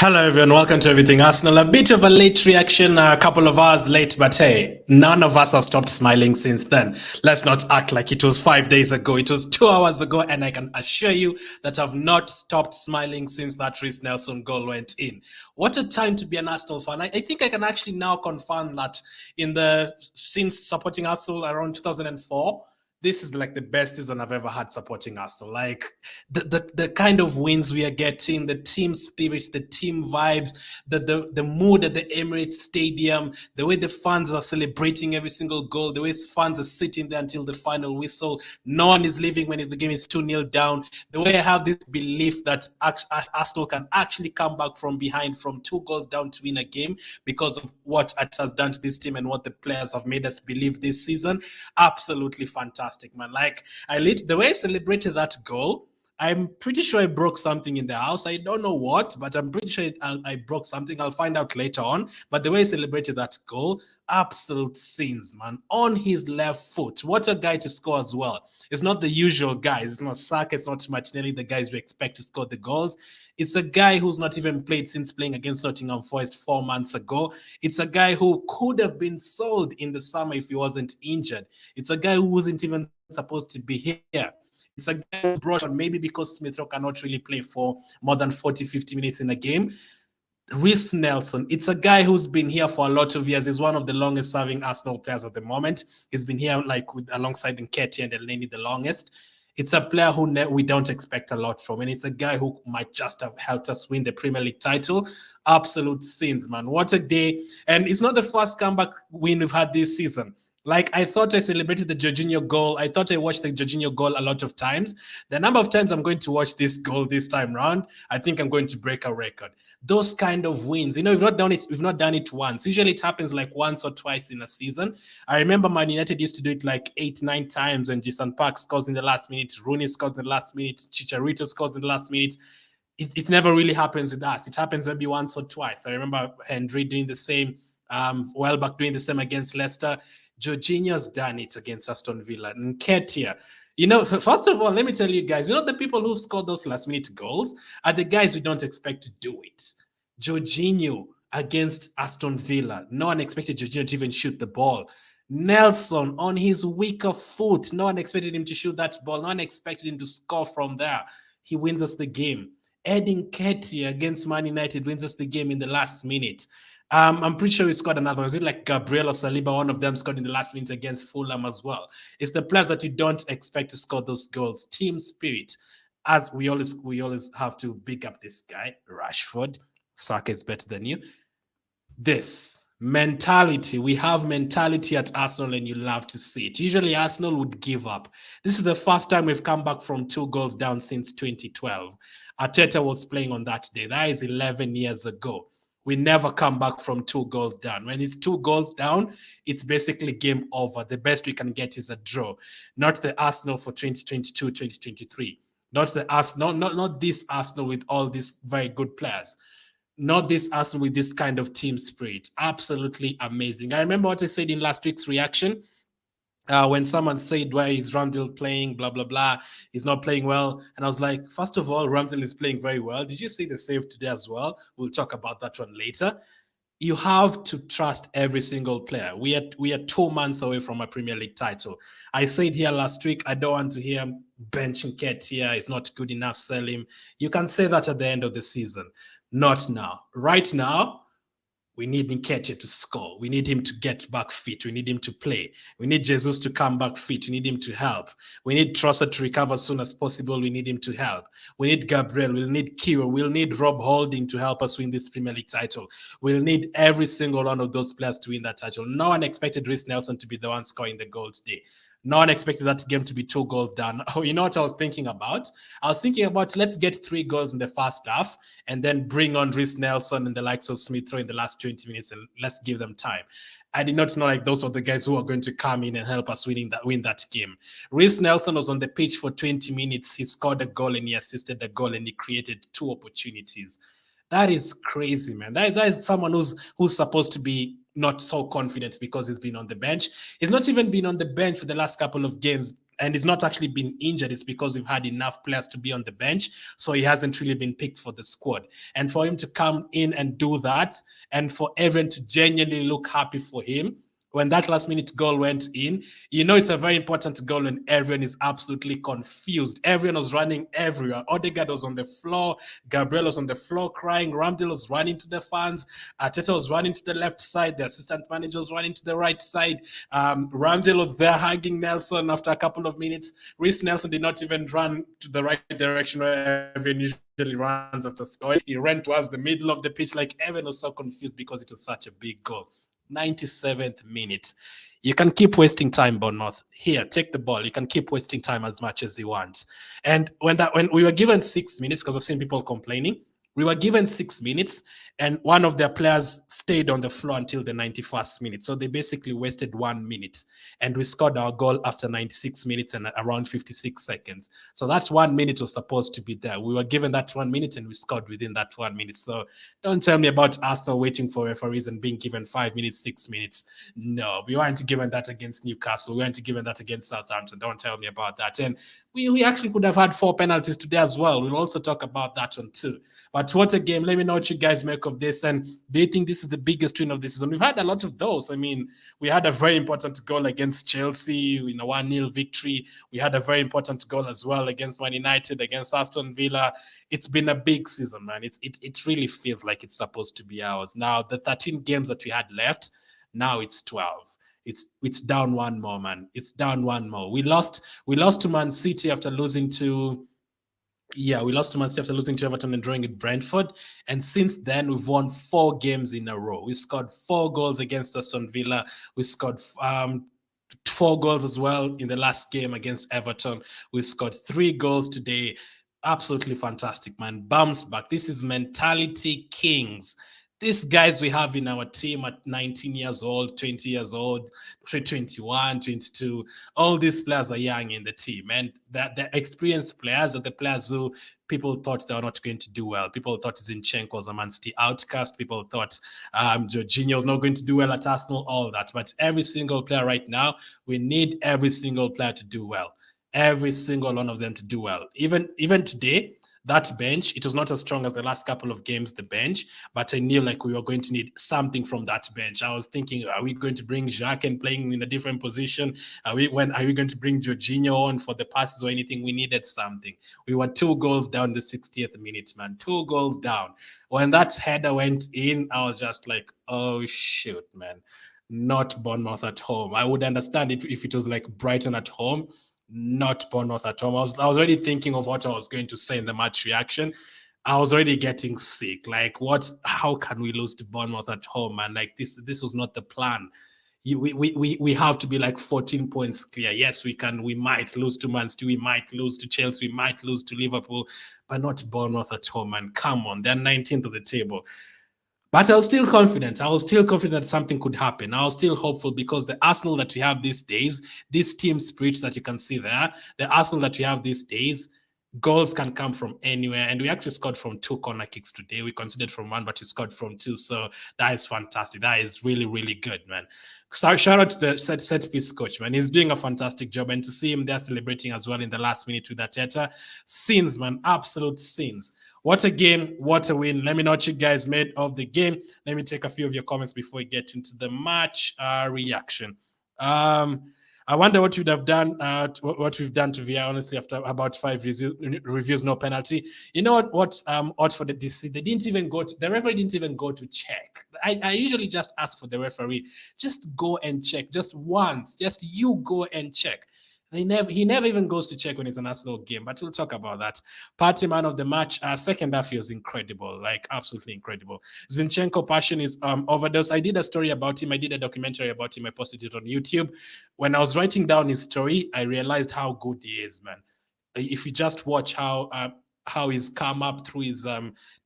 Hello everyone, welcome to Everything Arsenal. A bit of a late reaction, a couple of hours late, but hey, none of us have stopped smiling since then. Let's not act like it was 5 days ago. It was 2 hours ago, and I can assure you that I've not stopped smiling since that Reiss Nelson goal went in. What a time to be an Arsenal fan. I think I can actually now confirm that since supporting Arsenal around 2004, this is like the best season I've ever had supporting Arsenal. Like the kind of wins we are getting, the team spirit, the team vibes, the mood at the Emirates Stadium, the way the fans are celebrating every single goal, the way fans are sitting there until the final whistle. No one is leaving when the game is 2-0 down. The way I have this belief that Arsenal can actually come back from behind from 2 goals down to win a game because of what it has done to this team and what the players have made us believe this season. Absolutely fantastic. Man, like the way I celebrated that goal, I'm pretty sure I broke something in the house. I don't know what, but I'm pretty sure I broke something. I'll find out later on. But the way I celebrated that goal, absolute scenes, man. On his left foot. What a guy to score as well. It's not the usual guys. It's not Saka. It's not Martinelli, the guys we expect to score the goals. It's a guy who's not even played since playing against Nottingham Forest 4 months ago. It's a guy who could have been sold in the summer if he wasn't injured. It's a guy who wasn't even supposed to be here. It's a guy who's brought on maybe because Smith Rowe cannot really play for more than 40, 50 minutes in a game. Reiss Nelson, it's a guy who's been here for a lot of years. He's one of the longest serving Arsenal players at the moment. He's been here alongside Nketiah and Elneny the longest. It's a player who we don't expect a lot from, and it's a guy who might just have helped us win the Premier League title. Absolute sins, man. What a day. And it's not the first comeback win we've had this season. Like, I thought I celebrated the Jorginho goal. I thought I watched the Jorginho goal a lot of times. The number of times I'm going to watch this goal this time round, I think I'm going to break a record. Those kind of wins, we've not done it once. Usually it happens like once or twice in a season. I remember Man United used to do it like 8, 9 times, and Jason Park scores in the last minute, Rooney scores in the last minute, Chicharito scores in the last minute. It never really happens with us. It happens maybe once or twice. I remember Henry doing the same, Welbeck doing the same against Leicester. Jorginho's done it against Aston Villa. Nketiah, first of all, let me tell you guys, the people who scored those last-minute goals are the guys we don't expect to do it. Jorginho against Aston Villa. No one expected Jorginho to even shoot the ball. Nelson on his weaker foot. No one expected him to shoot that ball. No one expected him to score from there. He wins us the game. Nketiah against Man United wins us the game in the last minute. I'm pretty sure he scored another one. Is it like Gabriel or Saliba? One of them scored in the last minute against Fulham as well. It's the players that you don't expect to score those goals. Team spirit. As we always have to big up this guy, Rashford. Saka is better than you. This mentality. We have mentality at Arsenal, and you love to see it. Usually Arsenal would give up. This is the first time we've come back from 2 goals down since 2012. Arteta was playing on that day. That is 11 years ago. We never come back from 2 goals down. When it's 2 goals down, it's basically game over. The best we can get is a draw. Not the Arsenal for 2022, 2023. Not the Arsenal, not this Arsenal with all these very good players. Not this Arsenal with this kind of team spirit. Absolutely amazing. I remember what I said in last week's reaction. When someone said, why is Ramsdale playing, blah, blah, blah, he's not playing well. And I was like, first of all, Ramsdale is playing very well. Did you see the save today as well? We'll talk about that one later. You have to trust every single player. We are 2 months away from a Premier League title. I said here last week, I don't want to hear bench Nketiah, he's not good enough, sell him. You can say that at the end of the season. Not now. Right now, we need Nketiah to score. We need him to get back fit. We need him to play. We need Jesus to come back fit. We need him to help. We need Trossard to recover as soon as possible. We need him to help. We need Gabriel. We'll need Kiro. We'll need Rob Holding to help us win this Premier League title. We'll need every single one of those players to win that title. No one expected Reiss Nelson to be the one scoring the goal today. No one expected that game to be 2 goals down. Oh, you know what I was thinking about? I was thinking about, let's get 3 goals in the first half and then bring on Reiss Nelson and the likes of Smith Rowe in the last 20 minutes and let's give them time. I did not know like those were the guys who are going to come in and help us win that game. Reiss Nelson was on the pitch for 20 minutes. He scored a goal and he assisted a goal and he created 2 opportunities. That is crazy, man. That is someone who's supposed to be not so confident because he's been on the bench. He's not even been on the bench for the last couple of games. and he's not actually been injured. It's because we've had enough players to be on the bench, so he hasn't really been picked for the squad. And for him to come in and do that, and for everyone to genuinely look happy for him, when that last minute goal went in, it's a very important goal when everyone is absolutely confused. Everyone was running everywhere. Odegaard was on the floor. Gabriel was on the floor crying. Ramsdale was running to the fans. Arteta was running to the left side. The assistant manager was running to the right side. Ramsdale was there hugging Nelson after a couple of minutes. Reiss Nelson did not even run to the right direction where everyone usually runs after scoring. He ran towards the middle of the pitch. Like, everyone was so confused because it was such a big goal. 97th minute. You can keep wasting time, Bournemouth. Here, take the ball. You can keep wasting time as much as you want. And when we were given 6 minutes, because I've seen people complaining, we were given 6 minutes, and one of their players stayed on the floor until the 91st minute. So they basically wasted 1 minute, and we scored our goal after 96 minutes and around 56 seconds. So that 1 minute was supposed to be there. We were given that 1 minute, and we scored within that 1 minute. So don't tell me about Arsenal waiting for referees and being given 5 minutes, 6 minutes. No, we weren't given that against Newcastle. We weren't given that against Southampton. Don't tell me about that. And we actually could have had 4 penalties today as well. We'll also talk about that one too. But what a game. Let me know what you guys make of this. And do you think this is the biggest win of the season? We've had a lot of those. I mean, we had a very important goal against Chelsea in a 1-0 victory. We had a very important goal as well against Man United, against Aston Villa. It's been a big season, man. It really feels like it's supposed to be ours. Now, the 13 games that we had left, now it's 12. It's down one more, man. It's down one more. We lost to Man City after losing to Everton and drawing with Brentford. And since then, we've won 4 games in a row. We scored 4 goals against Aston Villa. We scored 4 goals as well in the last game against Everton. We scored 3 goals today. Absolutely fantastic, man. Bounce back. This is mentality kings. These guys we have in our team at 19 years old, 20 years old, 21, 22, all these players are young in the team. And the experienced players are the players who people thought they were not going to do well. People thought Zinchenko was a Man City outcast. People thought Jorginho was not going to do well at Arsenal, all that. But every single player right now, we need every single player to do well. Every single one of them to do well. Even today, that bench, it was not as strong as the last couple of games, the bench, but I knew like we were going to need something from that bench. I was thinking, are we going to bring Jacques and playing in a different position? Are we going to bring Jorginho on for the passes or anything? We needed something. We were 2 goals down the 60th minute, man. 2 goals down. When that header went in, I was just like, oh, shoot, man. Not Bournemouth at home. I would understand it if it was like Brighton at home, not Bournemouth at home. I was already thinking of what I was going to say in the match reaction. I was already getting sick. Like, how can we lose to Bournemouth at home, man? Like, this was not the plan. We have to be like 14 points clear. Yes, we can. We might lose to Man City. We might lose to Chelsea. We might lose to Liverpool, but not Bournemouth at home, man. Come on. They're 19th of the table. But I was still confident. I was still confident something could happen. I was still hopeful because the Arsenal that we have these days, this team spirit that you can see there, the Arsenal that we have these days, goals can come from anywhere. And we actually scored from 2 corner kicks today. We considered from 1, but we scored from 2. So that is fantastic. That is really, really good, man. So shout out to the set piece coach, man. He's doing a fantastic job. And to see him there celebrating as well in the last minute with Arteta, scenes, man, absolute scenes. What a game, what a win. Let me know what you guys made of the game. Let me take a few of your comments before we get into the match reaction. I wonder what you'd have done, what we've done to VR, honestly, after about 5 reviews, no penalty. You know what ought for the DC? They didn't even the referee didn't even go to check. I usually just ask for the referee, just go and check, just once, just you go and check. He never even goes to check when it's an Arsenal game, but we'll talk about that. Party man of the match, second half, he was incredible, like absolutely incredible. Zinchenko passion is overdose. I did a story about him. I did a documentary about him. I posted it on YouTube. When I was writing down his story, I realized how good he is, man. If you just watch how he's come up through his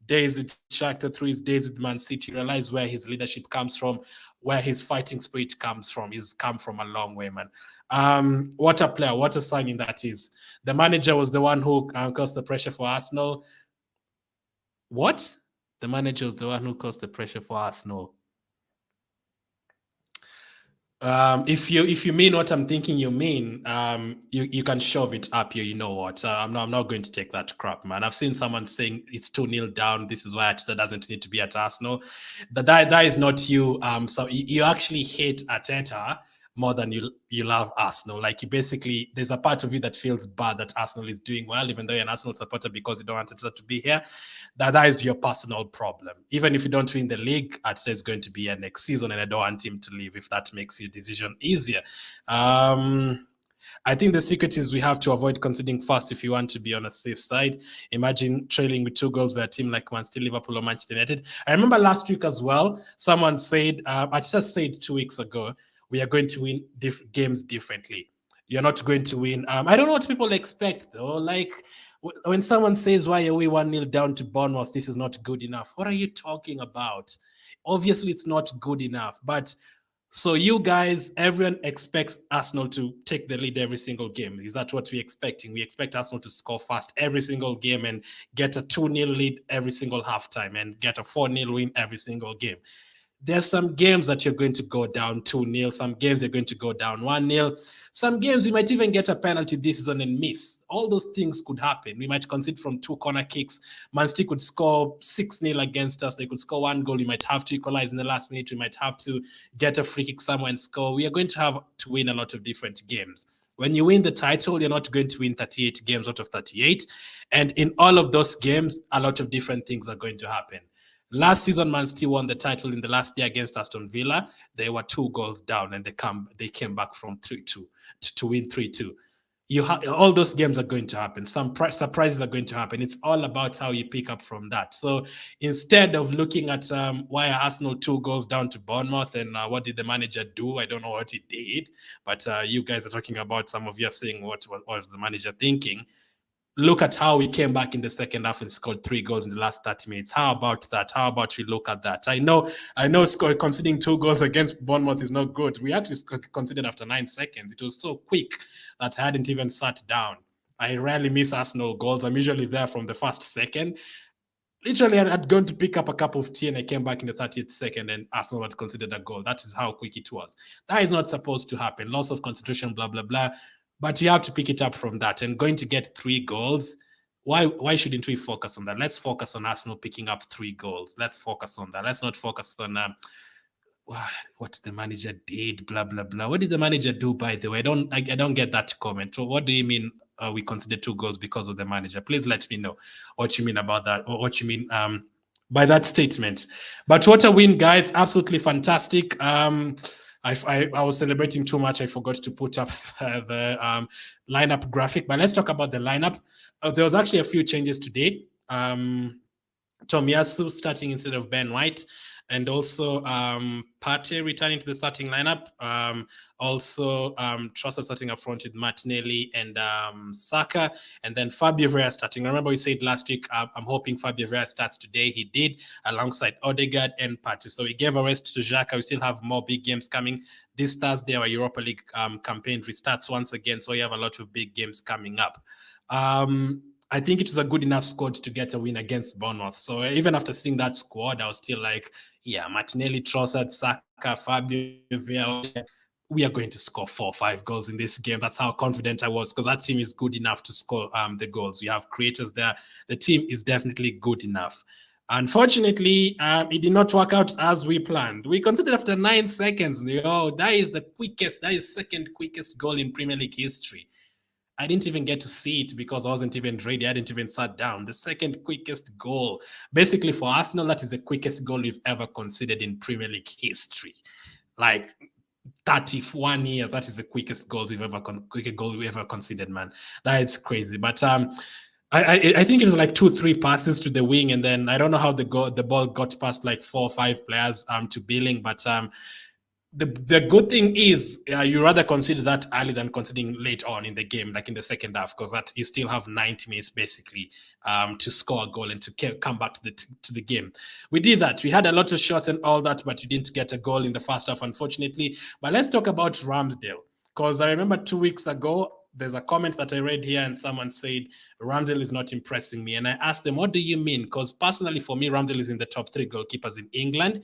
days with Shakhtar, through his days with Man City, you realize where his leadership comes from, where his fighting spirit comes from. He's come from a long way, man. What a player, what a signing that is. The manager was the one who caused the pressure for Arsenal. What? The manager was the one who caused the pressure for Arsenal. If you mean what I'm thinking you mean, you can shove it up here. You know what? I'm not going to take that crap, man. I've seen someone saying it's 2-0 down. This is why Arteta doesn't need to be at Arsenal. That is not you. So you actually hate Arteta more than you love Arsenal. Like, you basically, there's a part of you that feels bad that Arsenal is doing well, even though you're an Arsenal supporter, because you don't want Arteta to be here. That is your personal problem. Even if you don't win the league, Arteta is going to be here next season, and I don't want him to leave if that makes your decision easier. I think the secret is we have to avoid conceding fast if you want to be on a safe side. Imagine trailing with 2 goals by a team like Man City, Liverpool, or Manchester United. I remember last week as well, someone said, I just said 2 weeks ago, we are going to win games differently. You're not going to win. I don't know what people expect, though. Like, when someone says, why are we 1-0 down to Bournemouth, this is not good enough. What are you talking about? Obviously, it's not good enough. But so you guys, everyone expects Arsenal to take the lead every single game. Is that what we're expecting? We expect Arsenal to score fast every single game and get a 2-0 lead every single halftime and get a 4-0 win every single game. There's some games that you're going to go down 2-0. Some games you're going to go down 1-0. Some games we might even get a penalty this season and miss. All those things could happen. We might concede from 2 corner kicks. Man City could score 6-0 against us. They could score 1 goal. We might have to equalize in the last minute. We might have to get a free kick somewhere and score. We are going to have to win a lot of different games. When you win the title, you're not going to win 38 games out of 38. And in all of those games, a lot of different things are going to happen. Last season, Man City won the title in the last day against Aston Villa. They were 2 goals down, and they came back from 3-2 to win 3-2. All those games are going to happen. Some surprises are going to happen. It's all about how you pick up from that. So instead of looking at why are Arsenal 2 goals down to Bournemouth and what did the manager do, I don't know what he did, but you guys are talking about, some of you are saying what was the manager thinking. Look at how we came back in the second half and scored 3 goals in the last 30 minutes. How about that? How about we look at that? I know conceding 2 goals against Bournemouth is not good. We actually conceded after 9 seconds. It was so quick that I hadn't even sat down. I rarely miss Arsenal goals. I'm usually there from the first second. Literally, I had gone to pick up a cup of tea and I came back in the 30th second and Arsenal had considered a goal. That is how quick it was. That is not supposed to happen. Loss of concentration, blah, blah, blah. But you have to pick it up from that. And going to get 3 goals, why shouldn't we focus on that? Let's focus on Arsenal picking up 3 goals. Let's focus on that. Let's not focus on what the manager did, blah, blah, blah. What did the manager do, by the way? I don't get that comment. So what do you mean we consider 2 goals because of the manager? Please let me know what you mean about that, or what you mean by that statement. But what a win, guys. Absolutely fantastic. I was celebrating too much. I forgot to put up the lineup graphic, but let's talk about the lineup. There was actually a few changes today. Tomiyasu starting instead of Ben White, and also Partey returning to the starting lineup. Also Trossard starting up front with Martinelli and Saka, and then Fabio Vieira starting. Remember we said last week, I'm hoping Fabio Vieira starts today. He did, alongside Odegaard and Partey. So we gave a rest to Xhaka. We still have more big games coming. This Thursday, our Europa League campaign restarts once again, so we have a lot of big games coming up. I think it was a good enough squad to get a win against Bournemouth. So even after seeing that squad, I was still like, yeah, Martinelli, Trossard, Saka, Fabio Vieira, we are going to score 4 or 5 goals in this game. That's how confident I was, because that team is good enough to score the goals. We have creators there. The team is definitely good enough. Unfortunately, it did not work out as we planned. We considered after 9 seconds, that is the quickest, that is second quickest goal in Premier League history. I didn't even get to see it because I wasn't even ready. I hadn't even sat down. The second quickest goal. Basically, for Arsenal, that is the quickest goal we've ever considered in Premier League history. Like 31 years, that is the quickest goal we ever considered, man. That is crazy. But I think it was like 2-3 passes to the wing, and then I don't know how the ball got past like 4 or 5 players to Billing, but the good thing is you rather consider that early than considering late on in the game, like in the second half, because that you still have 90 minutes basically to score a goal and to come back to the game. We did that. We had a lot of shots and all that, but we didn't get a goal in the first half, unfortunately. But let's talk about Ramsdale, because I remember 2 weeks ago, there's a comment that I read here and someone said, Ramsdale is not impressing me. And I asked them, what do you mean? Because personally, for me, Ramsdale is in the top 3 goalkeepers in England.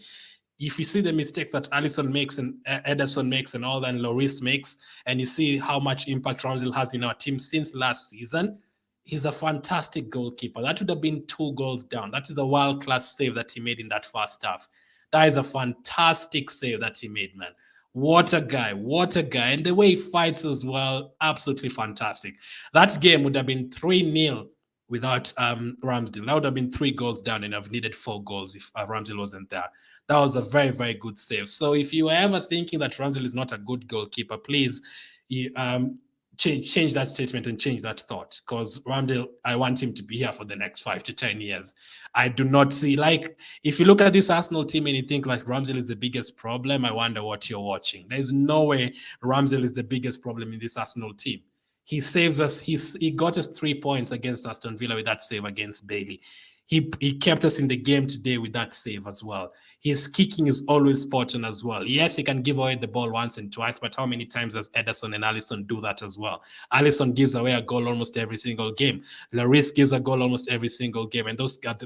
if you see the mistakes that Alisson makes and Ederson makes and all that, and Lloris makes, and you see how much impact Ramsdale has in our team since last season, he's a fantastic goalkeeper. That would have been 2 goals down. That is a world-class save that he made in that first half. That is a fantastic save that he made, man. What a guy, what a guy. And the way he fights as well, absolutely fantastic. That game would have been 3-0 without Ramsdale. That would have been 3 goals down, and I've needed 4 goals if Ramsdale wasn't there. That was a very, very good save. So if you were ever thinking that Ramsdale is not a good goalkeeper, please change that statement and change that thought, because Ramsdale, I want him to be here for the next 5 to 10 years. I do not see, like, if you look at this Arsenal team and you think like Ramsdale is the biggest problem, I wonder what you're watching. There's no way Ramsdale is the biggest problem in this Arsenal team. He saves us. He got us 3 points against Aston Villa with that save against Bailey. He kept us in the game today with that save as well. His kicking is always spot on as well. Yes, he can give away the ball once and twice, but how many times does Ederson and Alisson do that as well? Alisson gives away a goal almost every single game. Lloris gives a goal almost every single game, and those got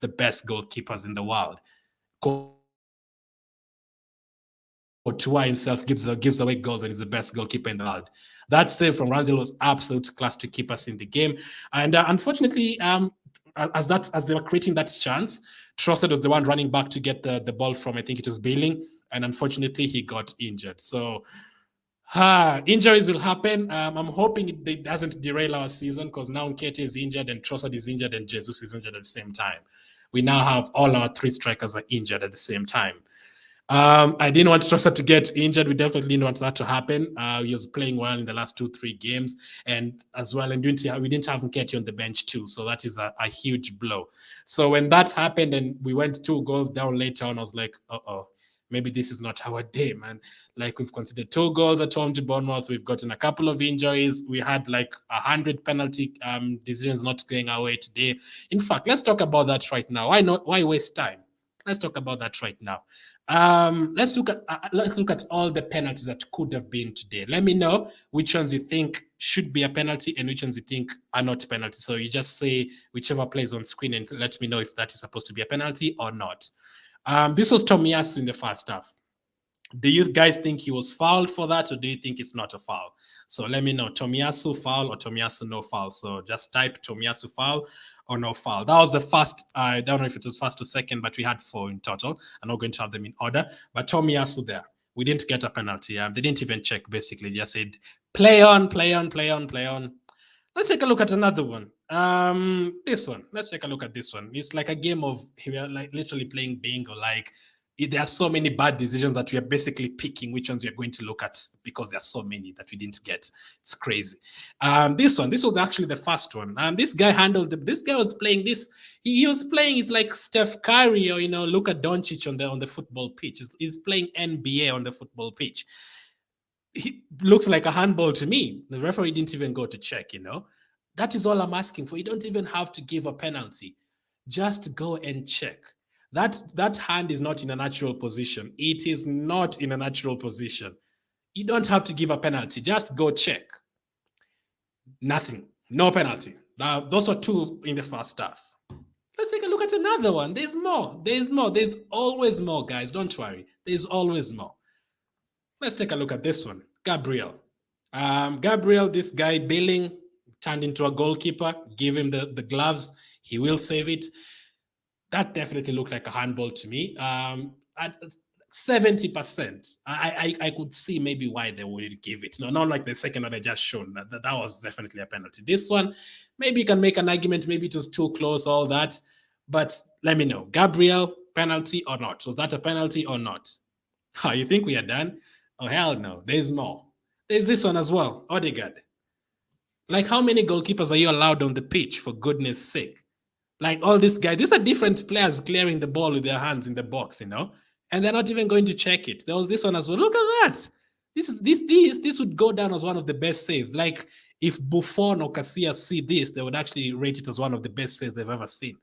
the best goalkeepers in the world. Courtois himself gives away goals and is the best goalkeeper in the world. That save from Ramsdale was absolute class to keep us in the game. And unfortunately, as they were creating that chance, Trossard was the one running back to get the ball from, I think it was Bailing, and unfortunately he got injured. So injuries will happen. I'm hoping it doesn't derail our season, because now Nketiah is injured and Trossard is injured and Jesus is injured at the same time. We now have all our 3 strikers are injured at the same time. I didn't want Trossard to get injured. We definitely didn't want that to happen. He was playing well in the last 2-3 games, and as well, and we didn't have Nketiah on the bench too, so that is a huge blow. So when that happened and we went 2 goals down later on, I was like, maybe this is not our day, man. Like, we've considered 2 goals at home to Bournemouth. We've gotten a couple of injuries. We had like 100 penalty decisions not going our way today. In fact, let's talk about that right now. Why waste time? Let's talk about that right now. Let's look at all the penalties that could have been today. Let me know which ones you think should be a penalty and which ones you think are not penalties. So you just say whichever plays on screen and let me know if that is supposed to be a penalty or not. This was Tomiyasu in the first half. Do you guys think he was fouled for that, or do you think it's not a foul? So let me know, Tomiyasu foul or Tomiyasu no foul. So just type Tomiyasu foul or no foul. That was the first. I don't know if it was first or second, but we had 4 in total. I'm not going to have them in order. But Tomiyasu there, we didn't get a penalty. They didn't even check, basically. They just said, play on, play on, play on, play on. Let's take a look at another one. This one. Let's take a look at this one. It's like a game of, we are like literally playing bingo. Like, there are so many bad decisions that we are basically picking which ones we are going to look at, because there are so many that we didn't get. It's crazy. This was actually the first one. This guy this guy was playing this. He was playing, it's like Steph Curry or, Luka Doncic on the football pitch. He's playing NBA on the football pitch. He looks like a handball to me. The referee didn't even go to check, That is all I'm asking for. You don't even have to give a penalty. Just go and check. That hand is not in a natural position. It is not in a natural position. You don't have to give a penalty. Just go check. Nothing. No penalty. Now, those are 2 in the first half. Let's take a look at another one. There's more. There's more. There's always more, guys. Don't worry. There's always more. Let's take a look at this one. Gabriel. Gabriel, this guy, Billing, turned into a goalkeeper. Give him the gloves. He will save it. That definitely looked like a handball to me. At 70%, I could see maybe why they wouldn't give it. No, not like the second one I just shown. That was definitely a penalty. This one, maybe you can make an argument. Maybe it was too close, all that. But let me know. Gabriel, penalty or not? Was that a penalty or not? You think we are done? Oh, hell no. There's more. There's this one as well. Odegaard. Like, how many goalkeepers are you allowed on the pitch, for goodness sake? Like, all these guys, these are different players clearing the ball with their hands in the box, and they're not even going to check it. There was this one as well. Look at that. This would go down as one of the best saves. Like, if Buffon or Casillas see this, they would actually rate it as one of the best saves they've ever seen.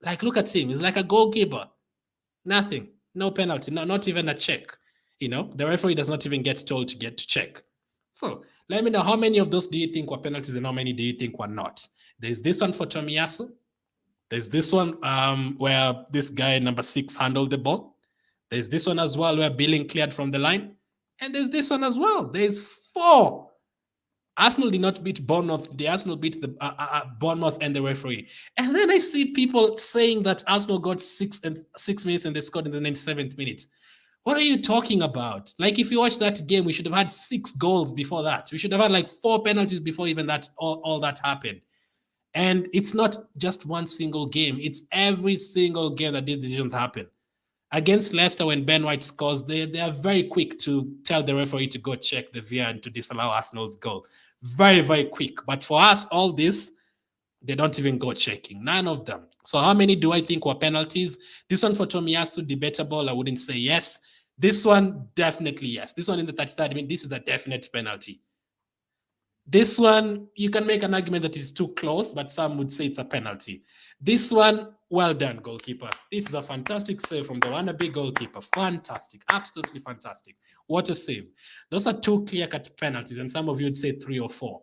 Like, look at him. He's like a goalkeeper. Nothing. No penalty. No, not even a check. The referee does not even get told to get to check. So let me know, how many of those do you think were penalties and how many do you think were not? There's this one for Tomiyasu. There's this one where this guy, number 6, handled the ball. There's this one as well where Billing cleared from the line. And there's this one as well. There's 4. Arsenal did not beat Bournemouth. The Arsenal beat the Bournemouth and the referee. And then I see people saying that Arsenal got 6 minutes and they scored in the 97th minute. What are you talking about? Like, if you watch that game, we should have had 6 goals before that. We should have had like 4 penalties before even that all that happened. And it's not just one single game. It's every single game that these decisions happen. Against Leicester, when Ben White scores, they are very quick to tell the referee to go check the VAR and to disallow Arsenal's goal. Very, very quick. But for us, all this, they don't even go checking. None of them. So how many do I think were penalties? This one for Tomiyasu, debatable. I wouldn't say yes. This one, definitely yes. This one in the 33rd minute, this is a definite penalty. This one, you can make an argument that it's too close, but some would say it's a penalty. This one, well done, goalkeeper. This is a fantastic save from the wannabe goalkeeper. Fantastic, absolutely fantastic. What a save. Those are 2 clear-cut penalties, and some of you would say 3 or 4.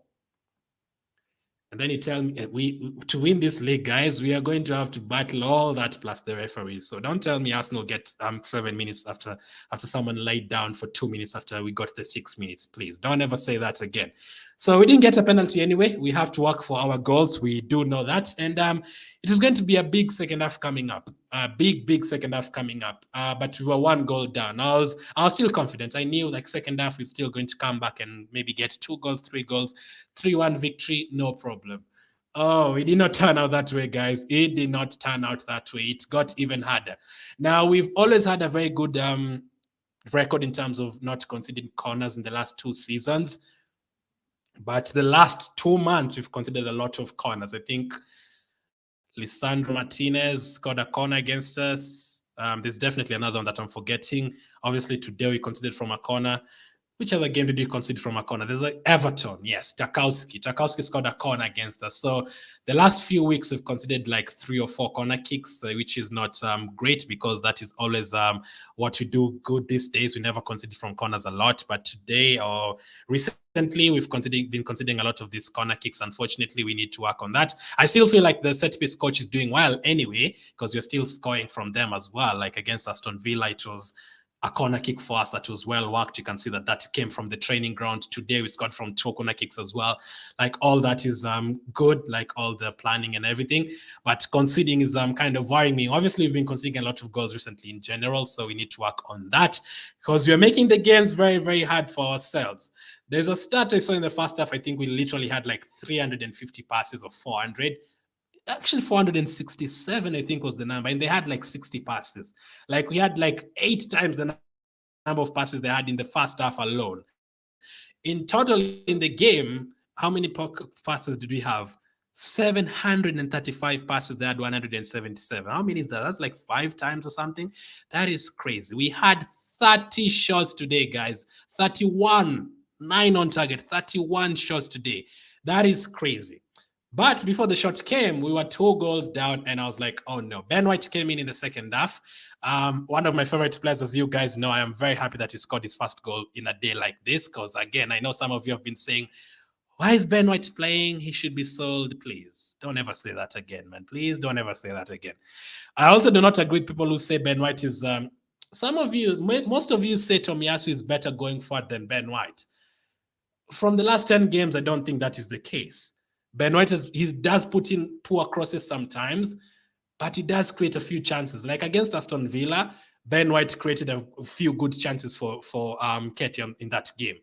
And then you tell me, to win this league, guys, we are going to have to battle all that plus the referees. So don't tell me Arsenal get 7 minutes after someone laid down for 2 minutes after we got the 6 minutes. Please, don't ever say that again. So we didn't get a penalty anyway. We have to work for our goals. We do know that. And it is going to be a big second half coming up. A big second half coming up. But we were 1 goal down. I was still confident. I knew like second half we're still going to come back and maybe get 2 goals, 3 goals, 3-1 victory, no problem. Oh, it did not turn out that way, guys. It did not turn out that way. It got even harder. Now, we've always had a very good record in terms of not conceding corners in the last 2 seasons. But the last 2 months, we've conceded a lot of corners. I think Lisandro Martinez scored a corner against us. There's definitely another one that I'm forgetting. Obviously, today we conceded from a corner. Which other game did we concede from a corner? There's like Everton. Yes, Tarkowski. Tarkowski scored a corner against us. So the last few weeks we've considered like 3 or 4 corner kicks, which is not great because that is always what we do good these days. We never concede from corners a lot, but today or recently we've been considering a lot of these corner kicks. Unfortunately, we need to work on that. I still feel like the set piece coach is doing well anyway because we're still scoring from them as well. Like against Aston Villa, it was a corner kick for us that was well worked. You can see that came from the training ground. Today we scored from 2 corner kicks as well. Like all that is good, like all the planning and everything. But conceding is kind of worrying me. Obviously, we've been conceding a lot of goals recently in general, so we need to work on that because we are making the games very, very hard for ourselves. There's a stat I saw in the first half. I think we literally had like 350 passes or 400. Actually 467 I think was the number, and they had like 60 passes. Like we had like 8 times the number of passes they had in the first half alone. In total in the game, how many passes did we have? 735 passes. They had 177. How many is that? That's like 5 times or something. That is crazy. We had 30 shots today, guys. 31, 9 on target, 31 shots today. That is crazy. But before the shot came, we were 2 goals down, and I was like, oh no. Ben White came in the second half. One of my favorite players, as you guys know. I am very happy that he scored his first goal in a day like this because, again, I know some of you have been saying, why is Ben White playing? He should be sold. Please, don't ever say that again, man. Please don't ever say that again. I also do not agree with people who say Ben White is... some of you, most of you say Tomiyasu is better going forward than Ben White. From the last 10 games, I don't think that is the case. Ben White, he does put in poor crosses sometimes, but he does create a few chances. Like against Aston Villa, Ben White created a few good chances for Ketia in that game.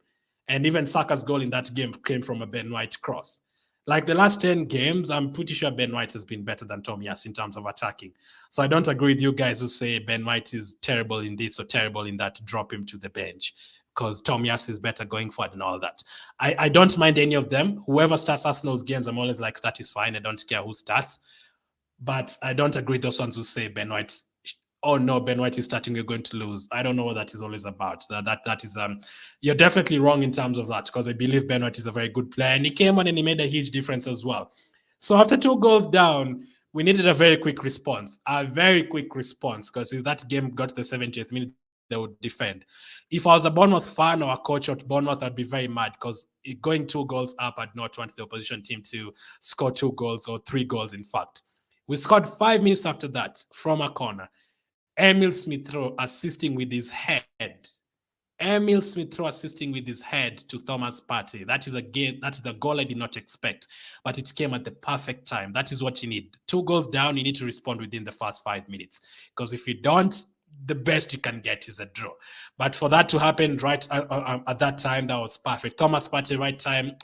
And even Saka's goal in that game came from a Ben White cross. Like the last 10 games, I'm pretty sure Ben White has been better than Tomiyasu in terms of attacking. So I don't agree with you guys who say Ben White is terrible in this or terrible in that. Drop him to the bench because Tomiyasu is better going forward and all that. I don't mind any of them. Whoever starts Arsenal's games, I'm always like, that is fine. I don't care who starts. But I don't agree with those ones who say Ben White, oh no, Ben White is starting, you're going to lose. I don't know what that is always about. That is you're definitely wrong in terms of that because I believe Ben White is a very good player and he came on and he made a huge difference as well. So after 2 goals down, we needed a very quick response. Because if that game got to the 70th minute, they would defend. If I was a Bournemouth fan or a coach at Bournemouth, I'd be very mad because going 2 goals up, I'd not want the opposition team to score 2 goals or 3 goals, in fact. We scored 5 minutes after that from a corner. Emil Smith-Rowe assisting with his head. Emil Smith-Rowe assisting with his head to Thomas Partey. That is a goal I did not expect, but it came at the perfect time. That is what you need. 2 goals down, you need to respond within the first 5 minutes. Because if you don't, the best you can get is a draw. But for that to happen right at that time, that was perfect. Thomas Partey, right time,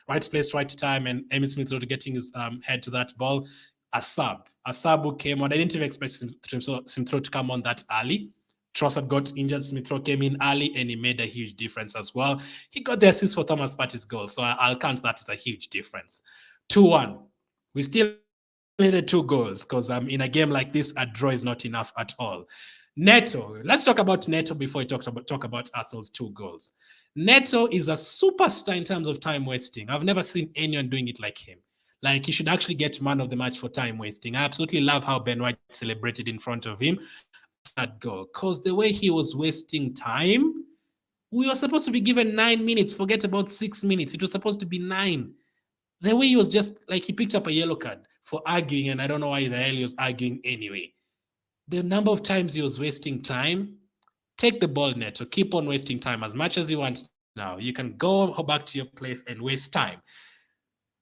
right place, right time, and Emil Smith-Rowe getting his head to that ball. A sub who came on. I didn't even expect Smith-Rowe to come on that early. Trossard got injured. Smith-Rowe came in early and he made a huge difference as well. He got the assist for Thomas Partey's goal, so I'll count that as a huge difference. 2-1. We still needed 2 goals because in a game like this, a draw is not enough at all. Neto. Let's talk about Neto before we talk about Arsenal's 2 goals. Neto is a superstar in terms of time wasting. I've never seen anyone doing it like him. Like, he should actually get man of the match for time wasting. I absolutely love how Ben White celebrated in front of him after that goal, because the way he was wasting time, we were supposed to be given 9 minutes. Forget about 6 minutes. It was supposed to be 9. The way he was just like, he picked up a yellow card for arguing, and I don't know why the hell he was arguing anyway. The number of times he was wasting time, take the ball, Neto. Keep on wasting time as much as you want now. You can go back to your place and waste time.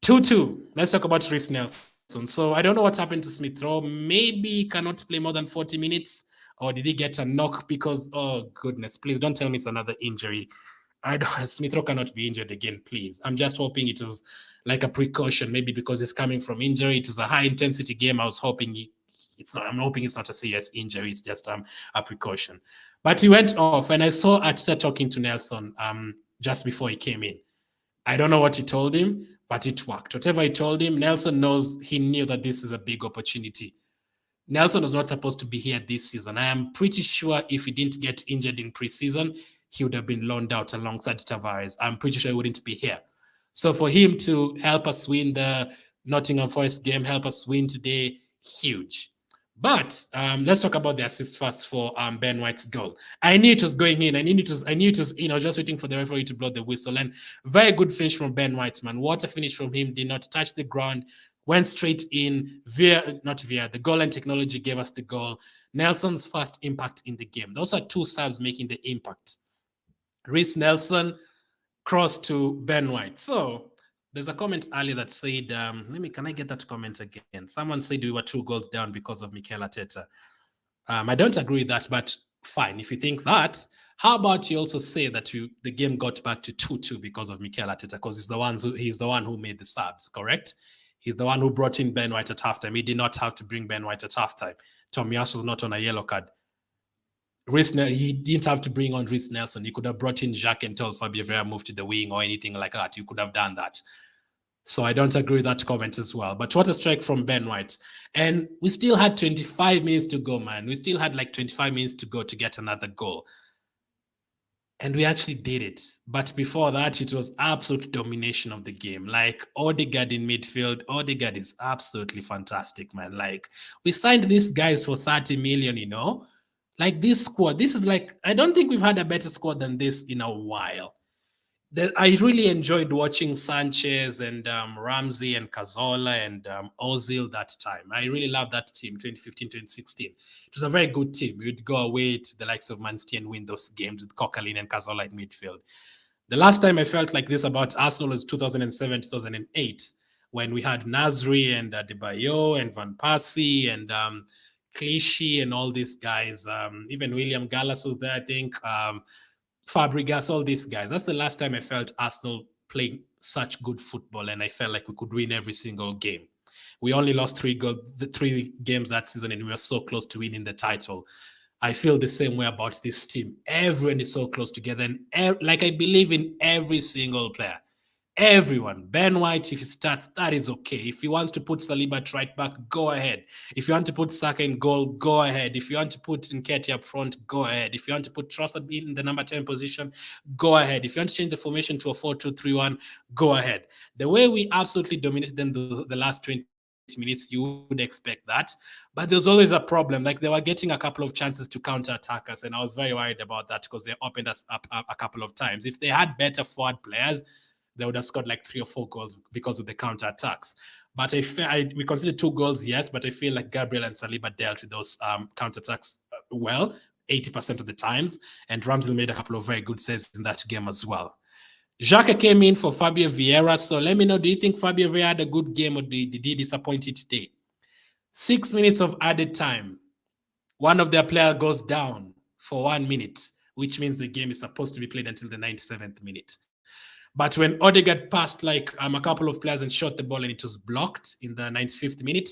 2-2. Let's talk about Reiss Nelson. So I don't know what happened to Smith-Rowe. Maybe he cannot play more than 40 minutes, or did he get a knock because, oh goodness, please don't tell me it's another injury. Smith-Rowe cannot be injured again, please. I'm just hoping it was like a precaution, maybe because he's coming from injury. It was a high intensity game. I was hoping I'm hoping it's not a serious injury. It's just a precaution. But he went off, and I saw Arteta talking to Nelson just before he came in. I don't know what he told him, but it worked. Whatever he told him, Nelson he knew that this is a big opportunity. Nelson was not supposed to be here this season. I am pretty sure if he didn't get injured in preseason, he would have been loaned out alongside Tavares. I'm pretty sure he wouldn't be here. So for him to help us win the Nottingham Forest game, help us win today, huge. But let's talk about the assist first for Ben White's goal. I knew it was going in. I knew it was, just waiting for the referee to blow the whistle. And very good finish from Ben White, man. What a finish from him. Did not touch the ground. Went straight in. The goal line technology gave us the goal. Nelson's first impact in the game. Those are 2 subs making the impact. Reiss Nelson, cross to Ben White. So there's a comment earlier that said, can I get that comment again? Someone said we were 2 goals down because of Mikel Arteta. I don't agree with that, but fine. If you think that, how about you also say that the game got back to 2-2 because of Mikel Arteta, because he's the one who made the subs, correct? He's the one who brought in Ben White at halftime. He did not have to bring Ben White at halftime. Tomiyasu was not on a yellow card. He didn't have to bring on Reiss Nelson. He could have brought in Jacques and told Fabio Vieira move to the wing or anything like that. You could have done that. So I don't agree with that comment as well. But what a strike from Ben White. And we still had 25 minutes to go, man. We still had like 25 minutes to go to get another goal. And we actually did it. But before that, it was absolute domination of the game. Like, Odegaard in midfield. Odegaard is absolutely fantastic, man. Like, we signed these guys for 30 million, Like, this squad, this is like, I don't think we've had a better squad than this in a while. I really enjoyed watching Sanchez and Ramsey and Cazorla and Ozil that time. I really loved that team, 2015, 2016. It was a very good team. We would go away to the likes of Man City and win those games with Coquelin and Cazorla in midfield. The last time I felt like this about Arsenal was 2007, 2008, when we had Nasri and Adebayo and Van Persie and Clichy and all these guys. Even William Gallas was there, I think. Fabregas, all these guys. That's the last time I felt Arsenal playing such good football, and I felt like we could win every single game. We only lost 3 games that season, and we were so close to winning the title. I feel the same way about this team. Everyone is so close together, and I believe in every single player. Everyone. Ben White, if he starts, that is okay. If he wants to put Saliba at right back, go ahead. If you want to put Saka in goal, go ahead. If you want to put Nketiah up front, go ahead. If you want to put Trossard in the number 10 position, go ahead. If you want to change the formation to a 4-2-3-1, go ahead. The way we absolutely dominated them the last 20 minutes, you would expect that. But there's always a problem. Like, they were getting a couple of chances to counter-attack us, and I was very worried about that because they opened us up a couple of times. If they had better forward players, they would have scored like 3 or 4 goals because of the counter-attacks. But we considered 2 goals, yes, but I feel like Gabriel and Saliba dealt with those counter-attacks well 80% of the times, and Ramsdale made a couple of very good saves in that game as well. Xhaka came in for Fabio Vieira. So let me know, do you think Fabio Vieira had a good game, or did he disappoint you today? 6 minutes of added time. One of their players goes down for 1 minute, which means the game is supposed to be played until the 97th minute. But when Odegaard passed like a couple of players and shot the ball and it was blocked in the 95th minute,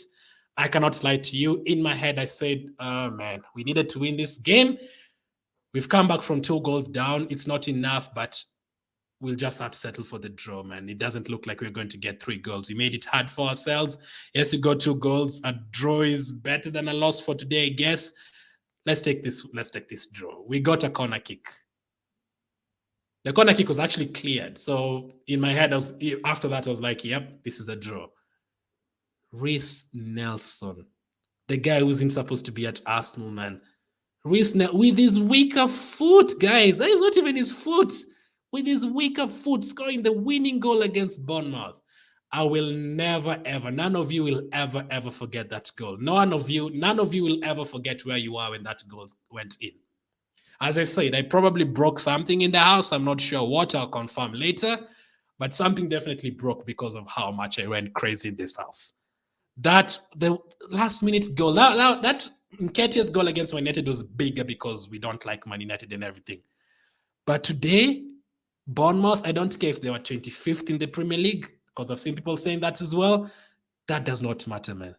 I cannot lie to you. In my head, I said, oh man, we needed to win this game. We've come back from 2 goals down. It's not enough, but we'll just have to settle for the draw, man. It doesn't look like we're going to get 3 goals. We made it hard for ourselves. Yes, we got 2 goals. A draw is better than a loss for today, I guess. Let's take this draw. We got a corner kick. The corner kick was actually cleared. So in my head, after that, I was like, yep, this is a draw. Reiss Nelson, the guy who isn't supposed to be at Arsenal, man. Reiss Nelson, with his weaker foot, guys. That is not even his foot. With his weaker foot, scoring the winning goal against Bournemouth. I will never, ever, none of you will ever, ever forget that goal. None of you will ever forget where you are when that goal went in. As I said, I probably broke something in the house. I'm not sure what. I'll confirm later. But something definitely broke because of how much I went crazy in this house. The last-minute goal, that Nketiah's goal against Man United was bigger because we don't like Man United and everything. But today, Bournemouth, I don't care if they were 25th in the Premier League, because I've seen people saying that as well. That does not matter, man.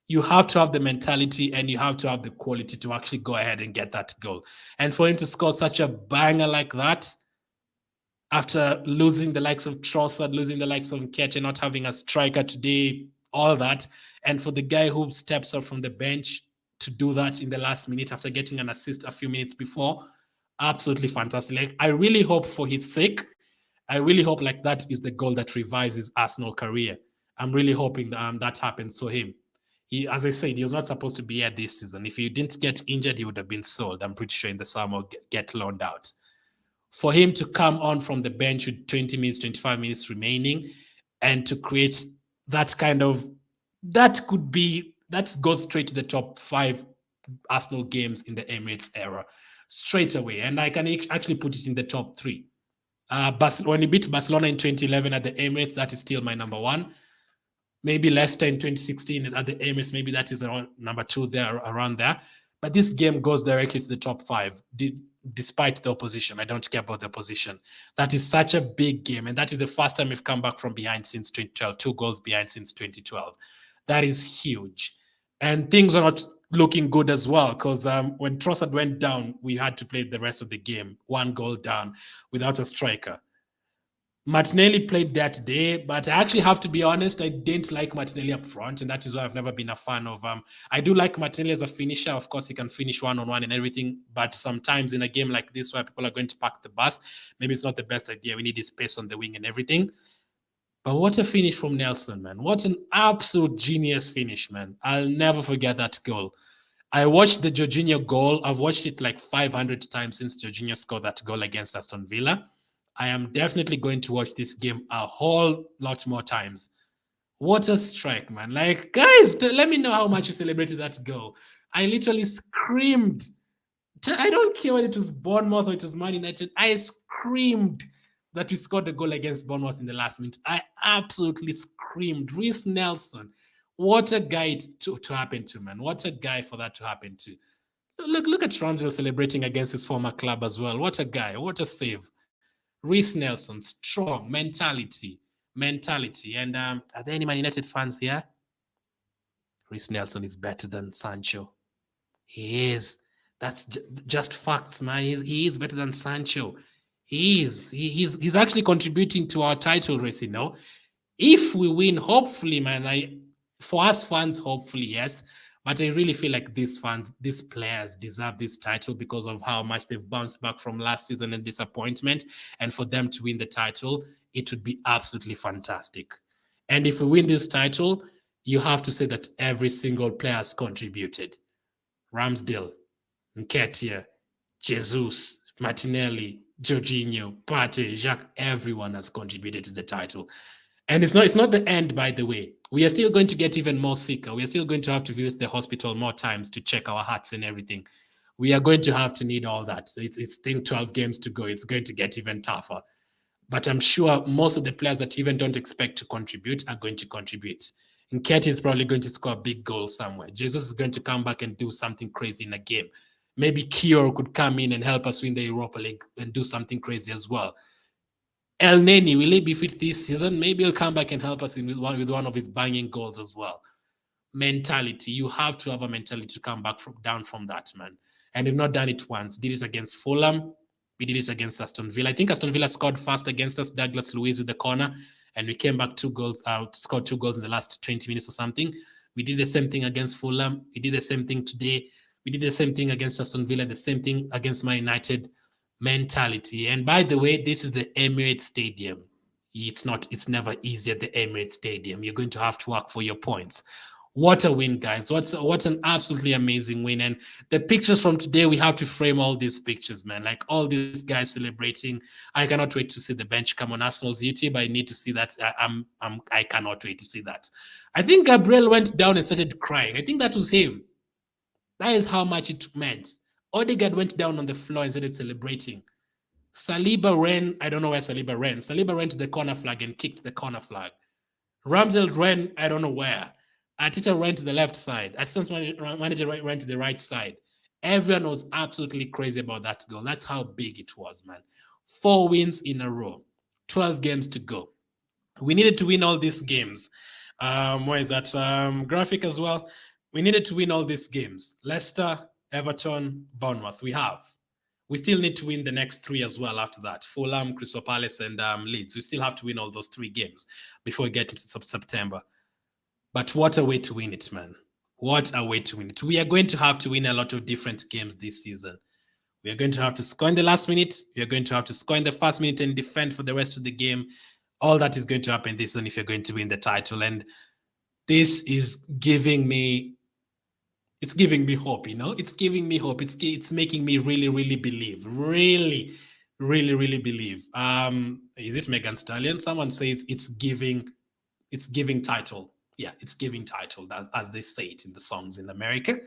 You have to have the mentality and you have to have the quality to actually go ahead and get that goal. And for him to score such a banger like that, after losing the likes of Trossard, losing the likes of Nketiah, not having a striker today, all that, and for the guy who steps up from the bench to do that in the last minute after getting an assist a few minutes before, absolutely fantastic. Like, I really hope for his sake, I really hope like that is the goal that revives his Arsenal career. I'm really hoping that happens for him. He, as I said, he was not supposed to be here this season. If he didn't get injured, he would have been sold. I'm pretty sure in the summer, get loaned out. For him to come on from the bench with 20 minutes, 25 minutes remaining, and to create that kind of, that goes straight to the top 5 Arsenal games in the Emirates era, straight away. And I can actually put it in the top 3. When he beat Barcelona in 2011 at the Emirates, that is still my number 1. Maybe Leicester in 2016 at the Emirates, maybe that is around number 2 there, around there. But this game goes directly to the top 5, despite the opposition. I don't care about the opposition. That is such a big game, and that is the first time we've come back from behind since 2012, 2 goals behind since 2012. That is huge. And things are not looking good as well, because when Trossard went down, we had to play the rest of the game, 1 goal down, without a striker. Martinelli played that day, but I actually have to be honest, I didn't like Martinelli up front, and that is why I've never been a fan of I do like Martinelli as a finisher. Of course, he can finish one-on-one and everything, but sometimes in a game like this where people are going to park the bus, maybe it's not the best idea. We need his space on the wing and everything. But what a finish from Nelson, man. What an absolute genius finish, man. I'll never forget that goal. I watched the Jorginho goal. I've watched it like 500 times since Jorginho scored that goal against Aston Villa. I am definitely going to watch this game a whole lot more times. What a strike, man. Like, guys, let me know how much you celebrated that goal. I literally screamed. I don't care whether it was Bournemouth or it was Man United. I screamed that we scored a goal against Bournemouth in the last minute. I absolutely screamed. Reiss Nelson. What a guy to happen to, man. What a guy for that to happen to. Look at Ramsdale celebrating against his former club as well. What a guy. What a save. Reiss Nelson, strong mentality. And are there any Man United fans here? Reiss Nelson is better than Sancho. He is. That's just facts, man. He is better than Sancho. He is. He's actually contributing to our title race, you know. If we win, hopefully, man. For us fans, hopefully, yes. But I really feel like these players deserve this title because of how much they've bounced back from last season and disappointment. And for them to win the title, it would be absolutely fantastic. And if we win this title, you have to say that every single player has contributed. Ramsdale, Nketiah, Jesus, Martinelli, Jorginho, Partey, Jacques, everyone has contributed to the title. And it's not the end, by the way. We are still going to get even more sicker. We are still going to have to visit the hospital more times to check our hearts and everything. We are going to have to need all that. So it's still 12 games to go. It's going to get even tougher. But I'm sure most of the players that even don't expect to contribute are going to contribute. Nketiah is probably going to score a big goal somewhere. Jesus is going to come back and do something crazy in a game. Maybe Kior could come in and help us win the Europa League and do something crazy as well. El Neni, will he be fit this season? Maybe he'll come back and help us with one of his banging goals as well. Mentality. You have to have a mentality to come back down from that, man. And we've not done it once. We did it against Fulham. We did it against Aston Villa. I think Aston Villa scored first against us, Douglas Luiz with the corner, and we came back 2 goals out, scored 2 goals in the last 20 minutes or something. We did the same thing against Fulham. We did the same thing today. We did the same thing against Aston Villa, the same thing against Man United. Mentality. And by the way, this is the Emirates Stadium. It's never easy at the Emirates Stadium. You're going to have to work for your points. What a win, guys. What an absolutely amazing win. And the pictures from today, we have to frame all these pictures, man. Like all these guys celebrating. I cannot wait to see the bench come on Arsenal's YouTube. I need to see that. I cannot wait to see that. I think Gabriel went down and started crying. I think that was him. That is how much it meant. Odegaard went down on the floor and started celebrating. Saliba ran. I don't know where Saliba ran. Saliba ran to the corner flag and kicked the corner flag. Ramsdale ran, I don't know where. Arteta ran to the left side. Assistant manager ran to the right side. Everyone was absolutely crazy about that goal. That's how big it was, man. 4 wins in a row. 12 games to go. We needed to win all these games. Where is that graphic as well? We needed to win all these games. Leicester, Everton, Bournemouth. We have. We still need to win the next 3 as well after that. Fulham, Crystal Palace, and Leeds. We still have to win all those 3 games before we get into September. But what a way to win it, man. What a way to win it. We are going to have to win a lot of different games this season. We are going to have to score in the last minute. We are going to have to score in the first minute and defend for the rest of the game. All that is going to happen this season if you're going to win the title. And this is giving me, it's giving me hope, you know? It's giving me hope. It's making me really, really believe. Really, really, really believe. Is it Megan Stallion? Someone says it's giving title. Yeah, it's giving title, as they say it in the songs in America.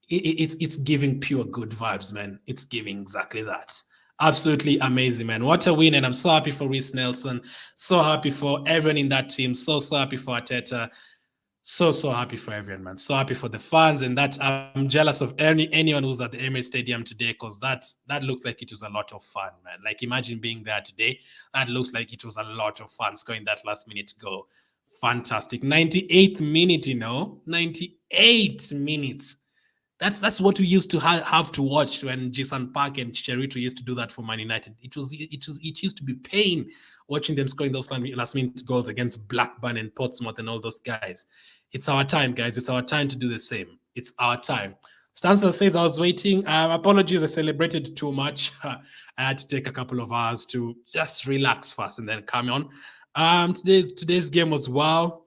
It's giving pure good vibes, man. It's giving exactly that. Absolutely amazing, man. What a win. And I'm so happy for Reiss Nelson. So happy for everyone in that team. So happy for Arteta. So happy for everyone, man. So happy for the fans. And that I'm jealous of anyone who's at the Emirates Stadium today, because that looks like it was a lot of fun, man. Like imagine being there today. That looks like it was a lot of fun scoring that last minute goal. Fantastic. 98th minute, 98 minutes. That's what we used to have to watch when Jason Park and Chicharito used to do that for Man United. It used to be pain watching them scoring those last minute goals against Blackburn and Portsmouth and all those guys. It's our time, guys. It's our time to do the same. It's our time. Stansel says, I was waiting. Apologies, I celebrated too much. I had to take a couple of hours to just relax first and then come on. Today's game was wow.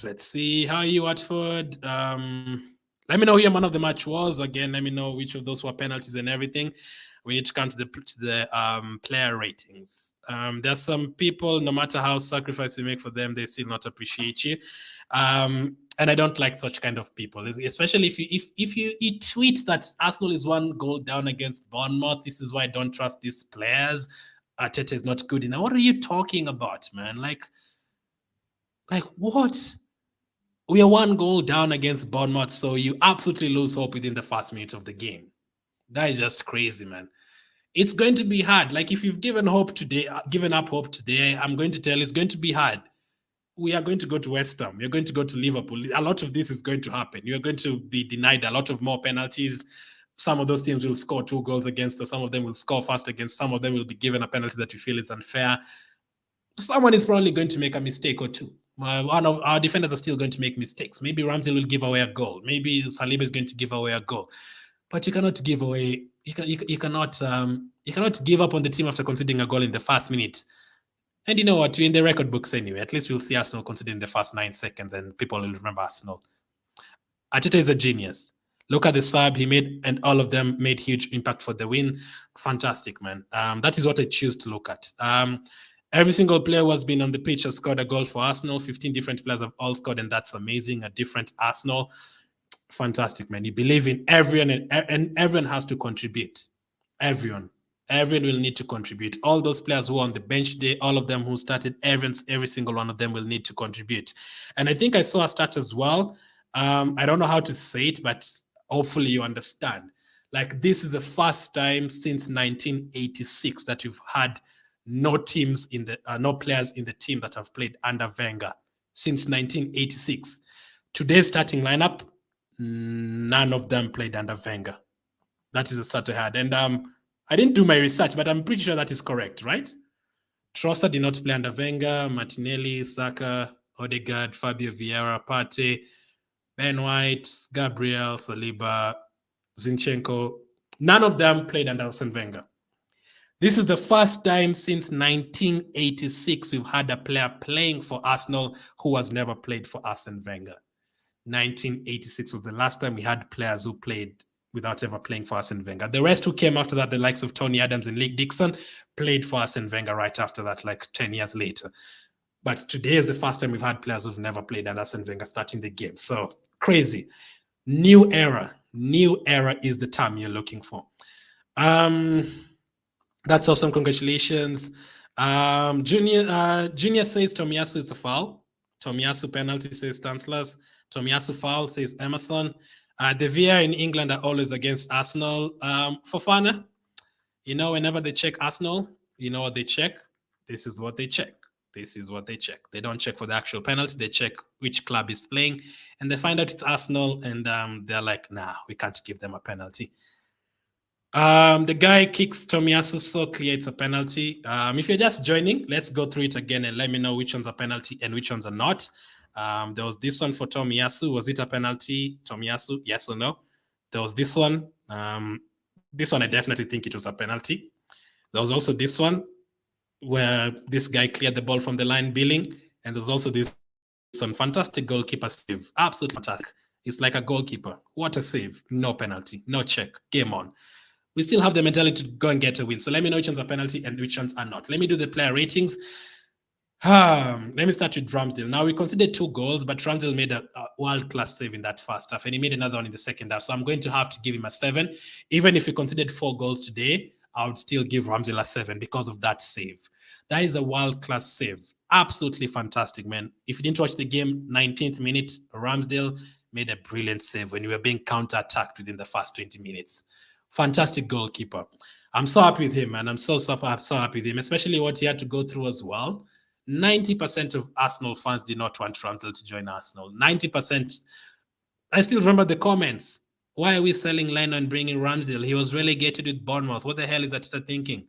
Let's see. How are you, Watford? Let me know who your man of the match was. Again, let me know which of those were penalties and everything. We need to come to the player ratings. There's some people, no matter how sacrifice you make for them, they still not appreciate you. And I don't like such kind of people, especially if you tweet that Arsenal is 1 goal down against Bournemouth. This is why I don't trust these players. Arteta is not good enough. What are you talking about, man? Like what? We are 1 goal down against Bournemouth, so you absolutely lose hope within the first minute of the game. That is just crazy, man. It's going to be hard. Like if you've given up hope today, I'm going to tell you it's going to be hard. We are going to go to West Ham. You're going to go to Liverpool. A lot of this is going to happen. You're going to be denied a lot of more penalties. Some of those teams will score 2 goals against us. Some of them will score fast against. Some of them will be given a penalty that you feel is unfair. Someone is probably going to make a mistake or 2. One of our defenders are still going to make mistakes. Maybe Ramsdale will give away a goal. Maybe Saliba is going to give away a goal. But you cannot give away. You cannot give up on the team after conceding a goal in the first minute. And you know what? We're in the record books anyway. At least we'll see Arsenal conceding in the first 9 seconds, and people will remember Arsenal. Arteta is a genius. Look at the sub he made, and all of them made huge impact for the win. Fantastic, man. That is what I choose to look at. Every single player who has been on the pitch has scored a goal for Arsenal. 15 different players have all scored, and that's amazing. A different Arsenal. Fantastic, man. You believe in everyone, and everyone has to contribute. Everyone will need to contribute. All those players who are on the bench today, all of them who started, every single one of them will need to contribute. And I think I saw a stat as well. I don't know how to say it, but hopefully you understand. Like, this is the first time since 1986 that you've had no teams in the no players in the team that have played under Wenger since 1986. Today's starting lineup, none of them played under Wenger. That is the start I had. And I didn't do my research, but I'm pretty sure that is correct, right? Trossard did not play under Wenger. Martinelli, Saka, Odegaard, Fabio Vieira, Partey, Ben White, Gabriel, Saliba, Zinchenko. None of them played under Arsene Wenger. This is the first time since 1986 we've had a player playing for Arsenal who has never played for Arsene Wenger. 1986 was the last time we had players who played without ever playing for Arsene Wenger. The rest who came after that, the likes of Tony Adams and Lee Dixon, played for Arsene Wenger right after that, like 10 years later. But today is the first time we've had players who've never played under Arsene Wenger starting the game. So crazy. New era. New era is the term you're looking for. That's awesome. Congratulations. Junior says Tomiyasu is a foul. Tomiyasu penalty, says Stanislas. Tomiyasu foul, says Emerson. The VAR in England are always against Arsenal. Fofana, you know, whenever they check Arsenal, you know what they check? This is what they check. This is what they check. They don't check for the actual penalty. They check which club is playing, and they find out it's Arsenal, and they're like, nah, we can't give them a penalty. The guy kicks Tomiyasu so clear it's a penalty. If you're just joining, let's go through it again and let me know which ones are penalty and which ones are not. There was this one for Tomiyasu. Was it a penalty, Tomiyasu? Yes or no? There was this one. This one, I definitely think it was a penalty. There was also this one where this guy cleared the ball from the line, Billing. And there's also this one. Fantastic goalkeeper save. Absolutely fantastic. It's like a goalkeeper. What a save. No penalty. No check. Game on. We still have the mentality to go and get a win. So let me know which ones are penalty and which ones are not. Let me do the player ratings. Let me start with Ramsdale. Now, we considered 2 goals, but Ramsdale made a world-class save in that first half, and he made another one in the second half. So I'm going to have to give him a 7. Even if he considered 4 goals today, I would still give Ramsdale a 7 because of that save. That is a world-class save. Absolutely fantastic, man. If you didn't watch the game, 19th minute, Ramsdale made a brilliant save when you were being counter-attacked within the first 20 minutes. Fantastic goalkeeper. I'm so happy with him, man. I'm so happy with him, especially what he had to go through as well. 90% of Arsenal fans did not want Ramsdale to join Arsenal. 90%. I still remember the comments. Why are we selling Leno and bringing Ramsdale? He was relegated with Bournemouth. What the hell is Arteta thinking?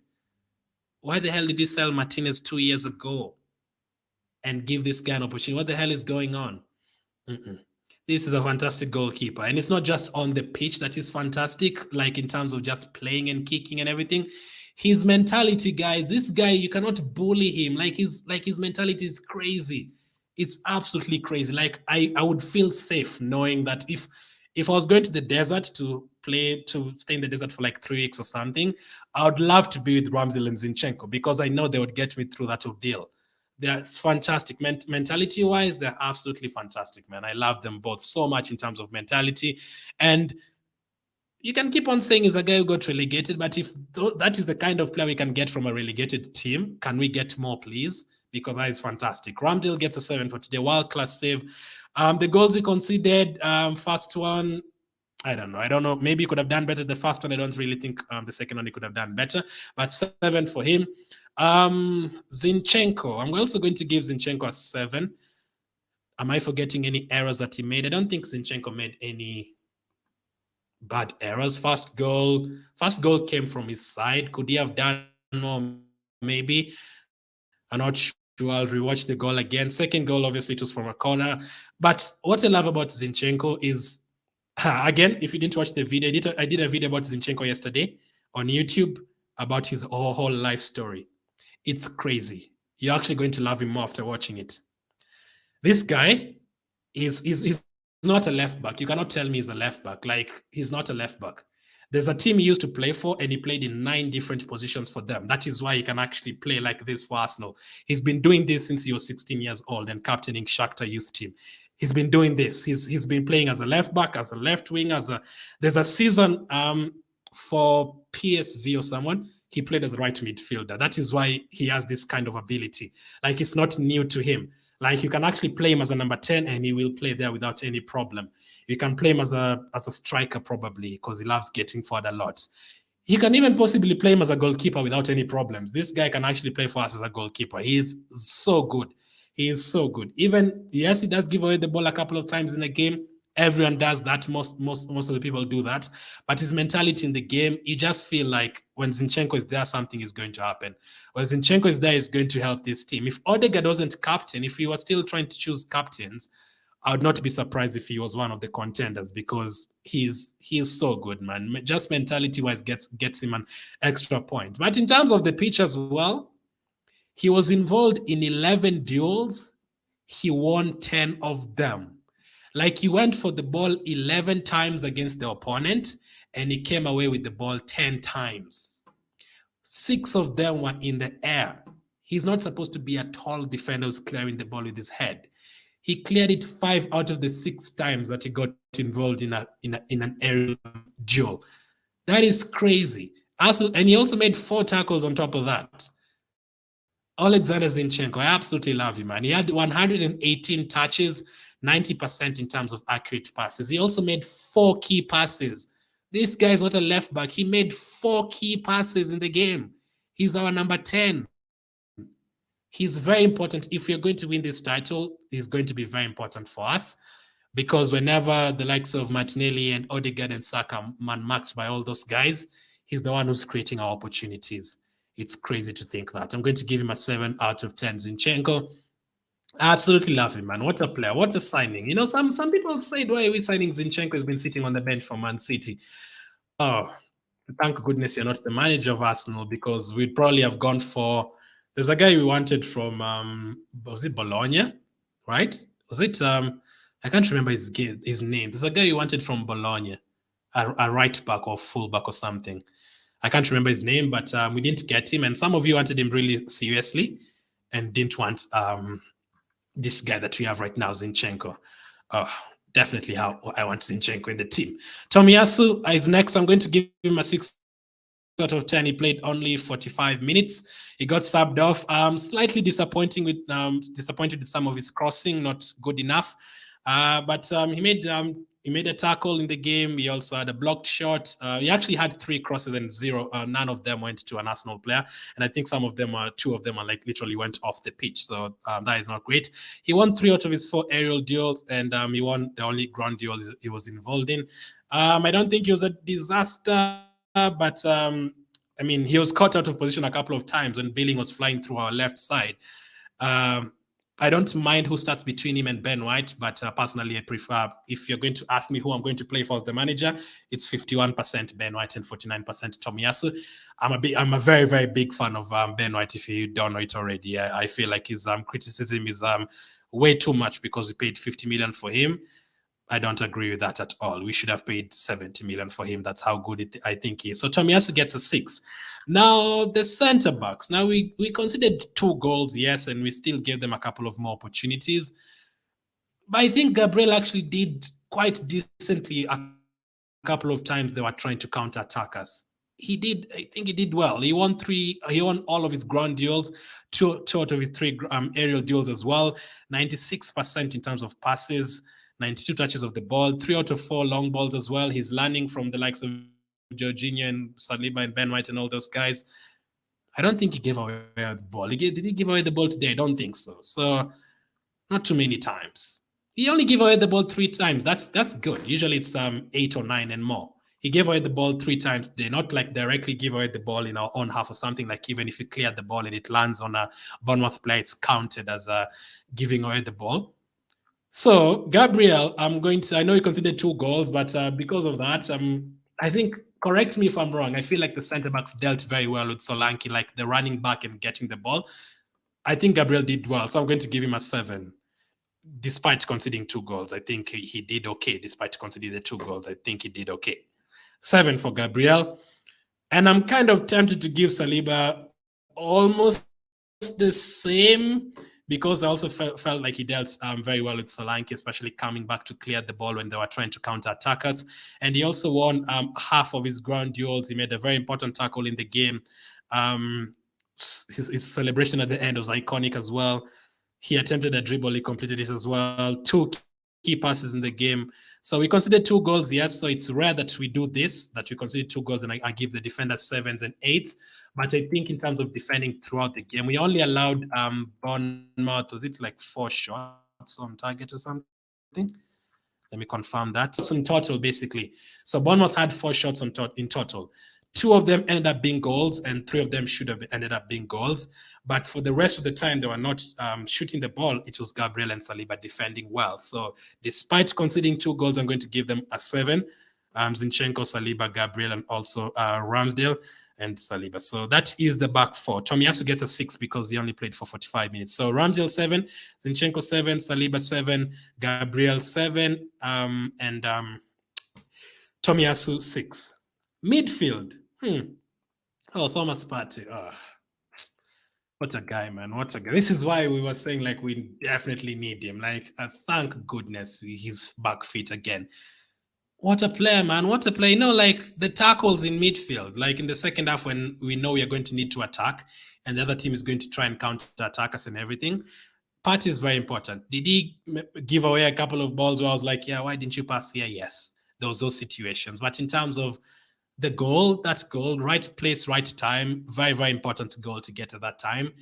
Why the hell did he sell Martinez 2 years ago and give this guy an opportunity? What the hell is going on? This is a fantastic goalkeeper. And it's not just on the pitch that is fantastic, like in terms of just playing and kicking and everything. His mentality, guys, this guy, you cannot bully him. Like his mentality is crazy. It's absolutely crazy. Like I would feel safe knowing that if I was going to the desert to stay in the desert for like 3 weeks or something, I would love to be with Ramsdale and Zinchenko because I know they would get me through that ordeal. They're fantastic. Mentality-wise, they're absolutely fantastic, man. I love them both so much in terms of mentality. And you can keep on saying he's a guy who got relegated, but if that is the kind of player we can get from a relegated team, can we get more, please? Because that is fantastic. Ramsdale gets a 7 for today. World-class save. The goals he conceded, first one, I don't know. Maybe he could have done better. The first one, I don't really think the second one he could have done better. But 7 for him. Zinchenko. I'm also going to give Zinchenko a 7. Am I forgetting any errors that he made? I don't think Zinchenko made any bad errors. First goal came from his side. Could he have done more? Maybe. I'm not sure. I'll rewatch the goal again. Second goal, obviously, it was from a corner. But what I love about Zinchenko is, again, if you didn't watch the video, I did a video about Zinchenko yesterday on YouTube about his whole life story. It's crazy. You're actually going to love him more after watching it. This guy is not a left back. You cannot tell me he's a left back. Like, he's not a left back. There's a team he used to play for, and he played in 9 different positions for them. That is why he can actually play like this for Arsenal. He's been doing this since he was 16 years old and captaining Shakhtar youth team. he's been doing this. He's been playing as a left back, as a left wing, there's a season for PSV or someone. He played as a right midfielder. That is why he has this kind of ability. Like, it's not new to him. Like, you can actually play him as a number 10 and he will play there without any problem. You can play him as a striker probably, because he loves getting forward a lot. You can even possibly play him as a goalkeeper without any problems. This guy can actually play for us as a goalkeeper. He is so good. He is so good. Even, yes, he does give away the ball a couple of times in a game. Everyone does that. Most of the people do that. But his mentality in the game, you just feel like when Zinchenko is there, something is going to happen. When Zinchenko is there, he's going to help this team. If Odegaard wasn't captain, if he was still trying to choose captains, I would not be surprised if he was one of the contenders, because he's so good, man. Just mentality-wise gets him an extra point. But in terms of the pitch as well, he was involved in 11 duels. He won 10 of them. Like, he went for the ball 11 times against the opponent, and he came away with the ball 10 times. 6 of them were in the air. He's not supposed to be a tall defender who's clearing the ball with his head. He cleared it 5 out of the 6 times that he got involved in an aerial duel. That is crazy. And he also made 4 tackles on top of that. Alexander Zinchenko, I absolutely love him, man. He had 118 touches, 90% in terms of accurate passes. He also made 4 key passes. This guy is not a left back. He made 4 key passes in the game. He's our number 10. He's very important. If we're going to win this title, he's going to be very important for us, because whenever the likes of Martinelli and Odegaard and Saka man-marked by all those guys, he's the one who's creating our opportunities. It's crazy to think that. I'm going to give him a 7 out of 10. Zinchenko, I absolutely love him, man. What a player. What a signing. You know, some people said, why are we signing Zinchenko? Has been sitting on the bench for Man City. Oh, thank goodness you're not the manager of Arsenal, because we'd probably have gone for... There's a guy we wanted from, was it Bologna, right? Was it, I can't remember his name. There's a guy we wanted from Bologna, a right back or full back or something. I can't remember his name, but we didn't get him. And some of you wanted him really seriously and didn't want this guy that we have right now, Zinchenko. Definitely how I want Zinchenko in the team. Tomiyasu is next. I'm going to give him a 6 out of 10. He played only 45 minutes. He got subbed off. Slightly disappointed with some of his crossing, not good enough. But he made a tackle in the game. He also had a blocked shot. He actually had 3 crosses and 0. None of them went to an Arsenal player. And I think 2 of them are like literally went off the pitch. So that is not great. He won 3 out of his 4 aerial duels, and he won the only ground duel he was involved in. I don't think he was a disaster, but I mean, he was caught out of position a couple of times when Billing was flying through our left side. I don't mind who starts between him and Ben White, but personally, I prefer, if you're going to ask me who I'm going to play for as the manager, it's 51% Ben White and 49% Tomiyasu. I'm a very, very big fan of Ben White, if you don't know it already. I feel like his criticism is way too much, because we paid 50 million for him. I don't agree with that at all. We should have paid 70 million for him. That's how good I think he is. So Tomiyasu gets a 6. Now, the centre-backs. Now, we considered 2 goals, yes, and we still gave them a couple of more opportunities. But I think Gabriel actually did quite decently a couple of times. They were trying to counter-attack us. I think he did well. He won all of his ground duels, 2 out of his 3 aerial duels as well, 96% in terms of passes, 92 touches of the ball, 3 out of 4 long balls as well. He's learning from the likes of Jorginho and Saliba and Ben White and all those guys. I don't think he gave away the ball. Did he give away the ball today? I don't think so. So not too many times. He only gave away the ball 3 times. That's good. Usually it's 8 or 9 and more. He gave away the ball 3 times today, not like directly give away the ball in our own half or something. Like, even if you cleared the ball and it lands on a Bournemouth player, it's counted as giving away the ball. So, Gabriel, I know you considered 2 goals, but because of that, I think, correct me if I'm wrong, I feel like the centre-backs dealt very well with Solanke, like the running back and getting the ball. I think Gabriel did well, so I'm going to give him a 7. Despite conceding 2 goals, I think he did okay. Despite conceding the 2 goals, I think he did okay. 7 for Gabriel. And I'm kind of tempted to give Saliba almost the same, because I also felt like he dealt very well with Solanke, especially coming back to clear the ball when they were trying to counter-attack us. And he also won half of his ground duels. He made a very important tackle in the game. His celebration at the end was iconic as well. He attempted a dribble, he completed it as well. 2 key passes in the game. So we considered 2 goals, yes. So it's rare that we do this, that we consider 2 goals and I give the defenders 7s and 8s. But I think in terms of defending throughout the game, we only allowed Bournemouth, was it like 4 shots on target or something? Let me confirm that. So in total, basically. So Bournemouth had 4 shots in total. 2 of them ended up being goals, and 3 of them should have ended up being goals. But for the rest of the time, they were not shooting the ball. It was Gabriel and Saliba defending well. So despite conceding 2 goals, I'm going to give them a 7. Zinchenko, Saliba, Gabriel, and also Ramsdale and Saliba. So that is the back 4. Tomiyasu gets a 6 because he only played for 45 minutes. So Ramsdale 7, Zinchenko 7, Saliba 7, Gabriel 7, and Tomiyasu 6. Midfield. Oh, Thomas Partey. Oh, what a guy, man. What a guy. This is why we were saying, like, we definitely need him. Like, thank goodness he's back fit again. What a player, man. What a player. You know, like, the tackles in midfield, like in the second half when we know we are going to need to attack and the other team is going to try and counter-attack us and everything, Partey is very important. Did he give away a couple of balls where I was like, yeah, why didn't you pass here? Yes, there was those situations. But in terms of the goal, that goal, right place, right time, very, very important goal to get at that time.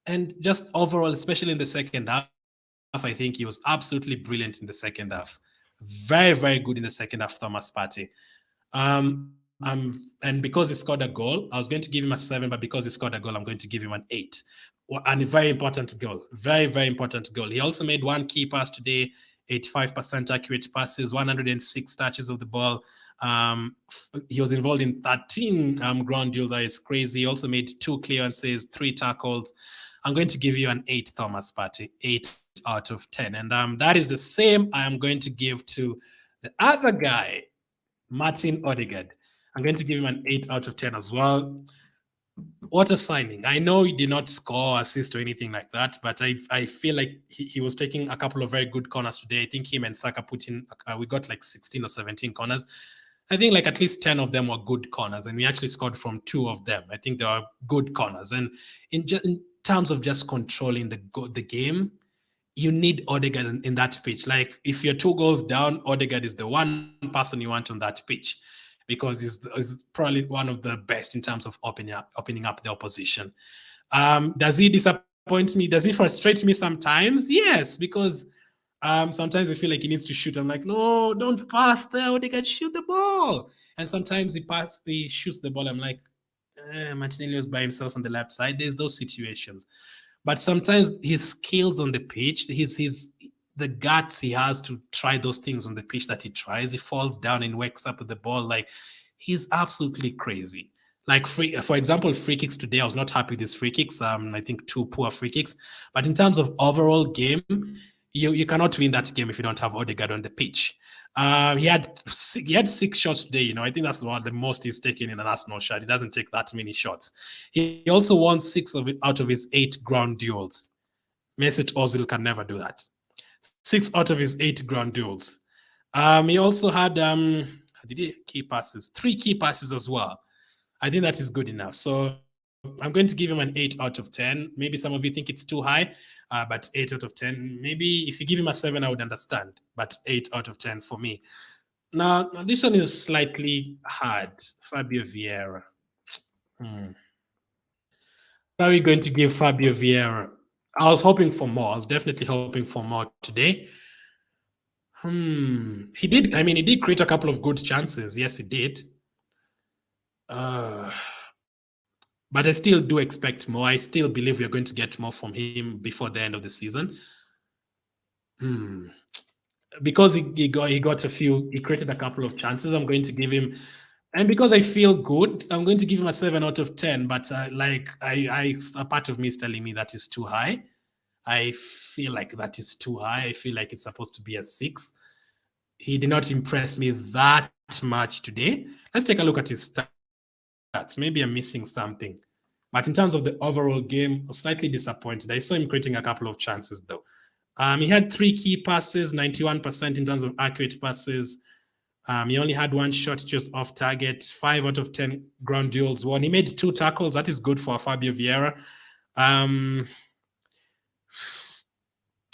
And just overall, especially in the second half, I think he was absolutely brilliant in the second half. Very, very good in the second half, Thomas Partey. And because he scored a goal, I was going to give him a 7, but because he scored a goal, I'm going to give him an 8. And a very important goal. Very, very important goal. He also made 1 key pass today, 85% accurate passes, 106 touches of the ball. He was involved in 13 ground duels. That is crazy. He also made 2 clearances, 3 tackles. I'm going to give you an 8, Thomas Partey, 8 out of 10. And that is the same I am going to give to the other guy, Martin Odegaard. I'm going to give him an 8 out of 10 as well. What a signing. I know he did not score, assist, or anything like that, but I feel like he was taking a couple of very good corners today. I think him and Saka put in, we got like 16 or 17 corners. I think like at least 10 of them were good corners, and we actually scored from 2 of them. I think they were good corners. And in terms of just controlling the game, you need Odegaard in that pitch. Like if you're 2 goals down, Odegaard is the one person you want on that pitch, because he's probably one of the best in terms of opening up the opposition. Does he disappoint me? Does he frustrate me sometimes? Yes, because sometimes I feel like he needs to shoot. I'm like, no, don't pass there. Odegaard, shoot the ball. And sometimes he shoots the ball. I'm like, Martinelli's by himself on the left side. There's those situations. But sometimes his skills on the pitch, the guts he has to try those things on the pitch that he tries. He falls down and wakes up with the ball. Like, he's absolutely crazy. Like, for example, free kicks today, I was not happy with his free kicks. I think 2 poor free kicks. But in terms of overall game, you cannot win that game if you don't have Odegaard on the pitch. He had 6 shots today. I think that's the most he's taken in an Arsenal shirt. He doesn't take that many shots. He also won 6 out of his 8 ground duels. Mesut Ozil can never do that. 6 out of his 8 ground duels. He also had key passes, 3 key passes as well. I think that is good enough. So I'm going to give him an 8 out of 10. Maybe some of you think it's too high, but 8 out of 10. Maybe if you give him a 7, I would understand. But 8 out of 10 for me. Now this one is slightly hard. Fabio Vieira. How are we going to give Fabio Vieira? I was hoping for more. I was definitely hoping for more today. He did create a couple of good chances. Yes, he did. But I still do expect more. I still believe we're going to get more from him before the end of the season. Because he created a couple of chances, I'm going to give him, and because I feel good, I'm going to give him a 7 out of 10. But a part of me is telling me that is too high. I feel like that is too high. I feel like it's supposed to be a 6. He did not impress me that much today. Let's take a look at his stats. Maybe I'm missing something. But in terms of the overall game, I was slightly disappointed. I saw him creating a couple of chances, though. He had 3 key passes, 91% in terms of accurate passes. He only had 1 shot just off target, 5 out of 10 ground duels won. He made 2 tackles. That is good for Fabio Vieira.